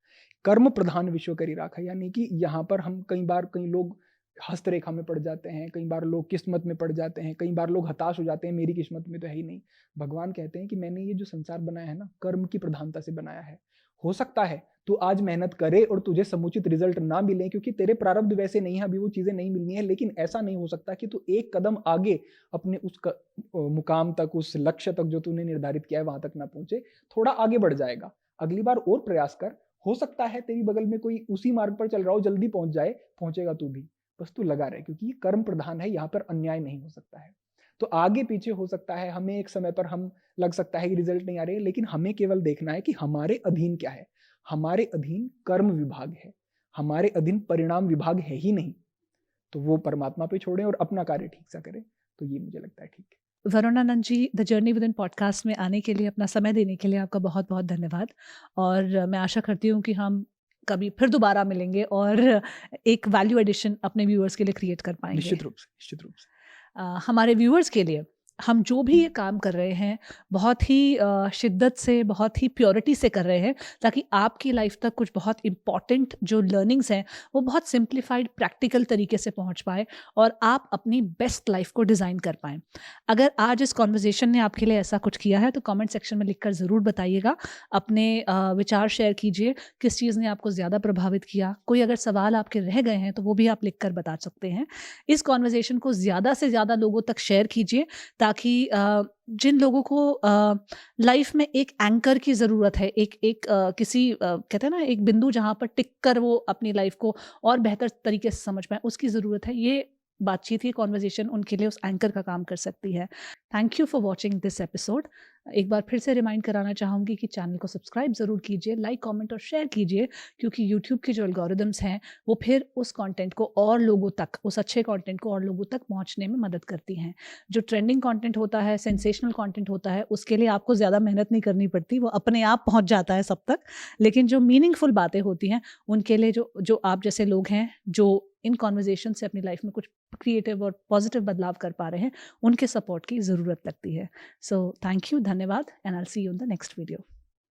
Speaker 1: कर्म प्रधान विश्व करी राखा यानी कि यहाँ पर हम कई लोग हस्तरेखा में पड़ जाते हैं, कई बार लोग किस्मत में पड़ जाते हैं, कई बार लोग हताश हो जाते हैं, मेरी किस्मत में तो है ही नहीं। भगवान कहते हैं कि मैंने ये जो संसार बनाया है ना, कर्म की प्रधानता से बनाया है। हो सकता है तू आज मेहनत करे और तुझे समुचित रिजल्ट ना मिले क्योंकि तेरे प्रारब्ध वैसे नहीं है, अभी वो चीज़ें नहीं मिलनी है, लेकिन ऐसा नहीं हो सकता कि तू एक कदम आगे अपने उस मुकाम तक, उस लक्ष्य तक जो तूने निर्धारित किया है वहां तक ना पहुंचे, थोड़ा आगे बढ़ जाएगा। अगली बार और प्रयास कर, हो सकता है तेरी बगल में कोई उसी मार्ग पर चल रहा हो, जल्दी पहुंच जाए, पहुंचेगा तू भी। बस तू लगा रहे, क्योंकि ये कर्म प्रधान है, यहाँ पर अन्याय नहीं हो सकता है। तो आगे पीछे हो सकता है, हमें एक समय पर हम लग सकता है कि रिजल्ट नहीं आ रहे, लेकिन हमें केवल देखना है कि हमारे अधीन क्या है। हमारे अधीन कर्म विभाग है, हमारे अधीन परिणाम विभाग है ही नहीं। तो वो परमात्मा पे छोड़ें और अपना कार्य ठीक सा करें। तो ये मुझे लगता है ठीक है।
Speaker 2: वरुणानंद जी, द जर्नी विदिन पॉडकास्ट में आने के लिए, अपना समय देने के लिए आपका बहुत बहुत धन्यवाद। और मैं आशा करती हूँ कि हम कभी फिर दोबारा मिलेंगे और एक वैल्यू एडिशन अपने व्यूअर्स के लिए क्रिएट कर पाएंगे।
Speaker 1: निश्चित रूप से, निश्चित रूप से।
Speaker 2: हमारे व्यूअर्स के लिए हम जो भी ये काम कर रहे हैं बहुत ही शिद्दत से, बहुत ही प्योरिटी से कर रहे हैं, ताकि आपकी लाइफ तक कुछ बहुत इम्पॉर्टेंट जो लर्निंग्स हैं वो बहुत सिंप्लीफाइड प्रैक्टिकल तरीके से पहुंच पाए और आप अपनी बेस्ट लाइफ को डिज़ाइन कर पाएँ। अगर आज इस कॉन्वर्जेसन ने आपके लिए ऐसा कुछ किया है तो कमेंट सेक्शन में लिखकर ज़रूर बताइएगा। अपने विचार शेयर कीजिए, किस चीज़ ने आपको ज़्यादा प्रभावित किया। कोई अगर सवाल आपके रह गए हैं तो वो भी आप लिख कर बता सकते हैं। इस कॉन्वर्जेसन को ज़्यादा से ज़्यादा लोगों तक शेयर कीजिए, ताकि जिन लोगों को लाइफ में एक एंकर की ज़रूरत है, एक एक किसी कहते हैं ना, एक बिंदु जहाँ पर टिक कर वो अपनी लाइफ को और बेहतर तरीके से समझ पाएँ, उसकी ज़रूरत है। ये बातचीत, ये कॉन्वर्जेसन उनके लिए उस एंकर का काम कर सकती है। Thank you for watching this episode. एक बार फिर से रिमाइंड कराना चाहूँगी कि चैनल को सब्सक्राइब ज़रूर कीजिए, लाइक, कमेंट और शेयर कीजिए, क्योंकि यूट्यूब के जो एल्गोरिदम्स हैं वो फिर उस कंटेंट को और लोगों तक, उस अच्छे कंटेंट को और लोगों तक पहुंचने में मदद करती हैं। जो ट्रेंडिंग कंटेंट होता है, सेंसेशनल कंटेंट होता है, उसके लिए आपको ज़्यादा मेहनत नहीं करनी पड़ती, वो अपने आप पहुंच जाता है सब तक। लेकिन जो मीनिंगफुल बातें होती हैं उनके लिए जो जो आप जैसे लोग हैं जो इन कॉन्वर्जेसन से अपनी लाइफ में कुछ क्रिएटिव और पॉजिटिव बदलाव कर पा रहे हैं, उनके सपोर्ट की ज़रूरत लगती है। सो थैंक यू, धन्यवाद, and I will see you in the next video.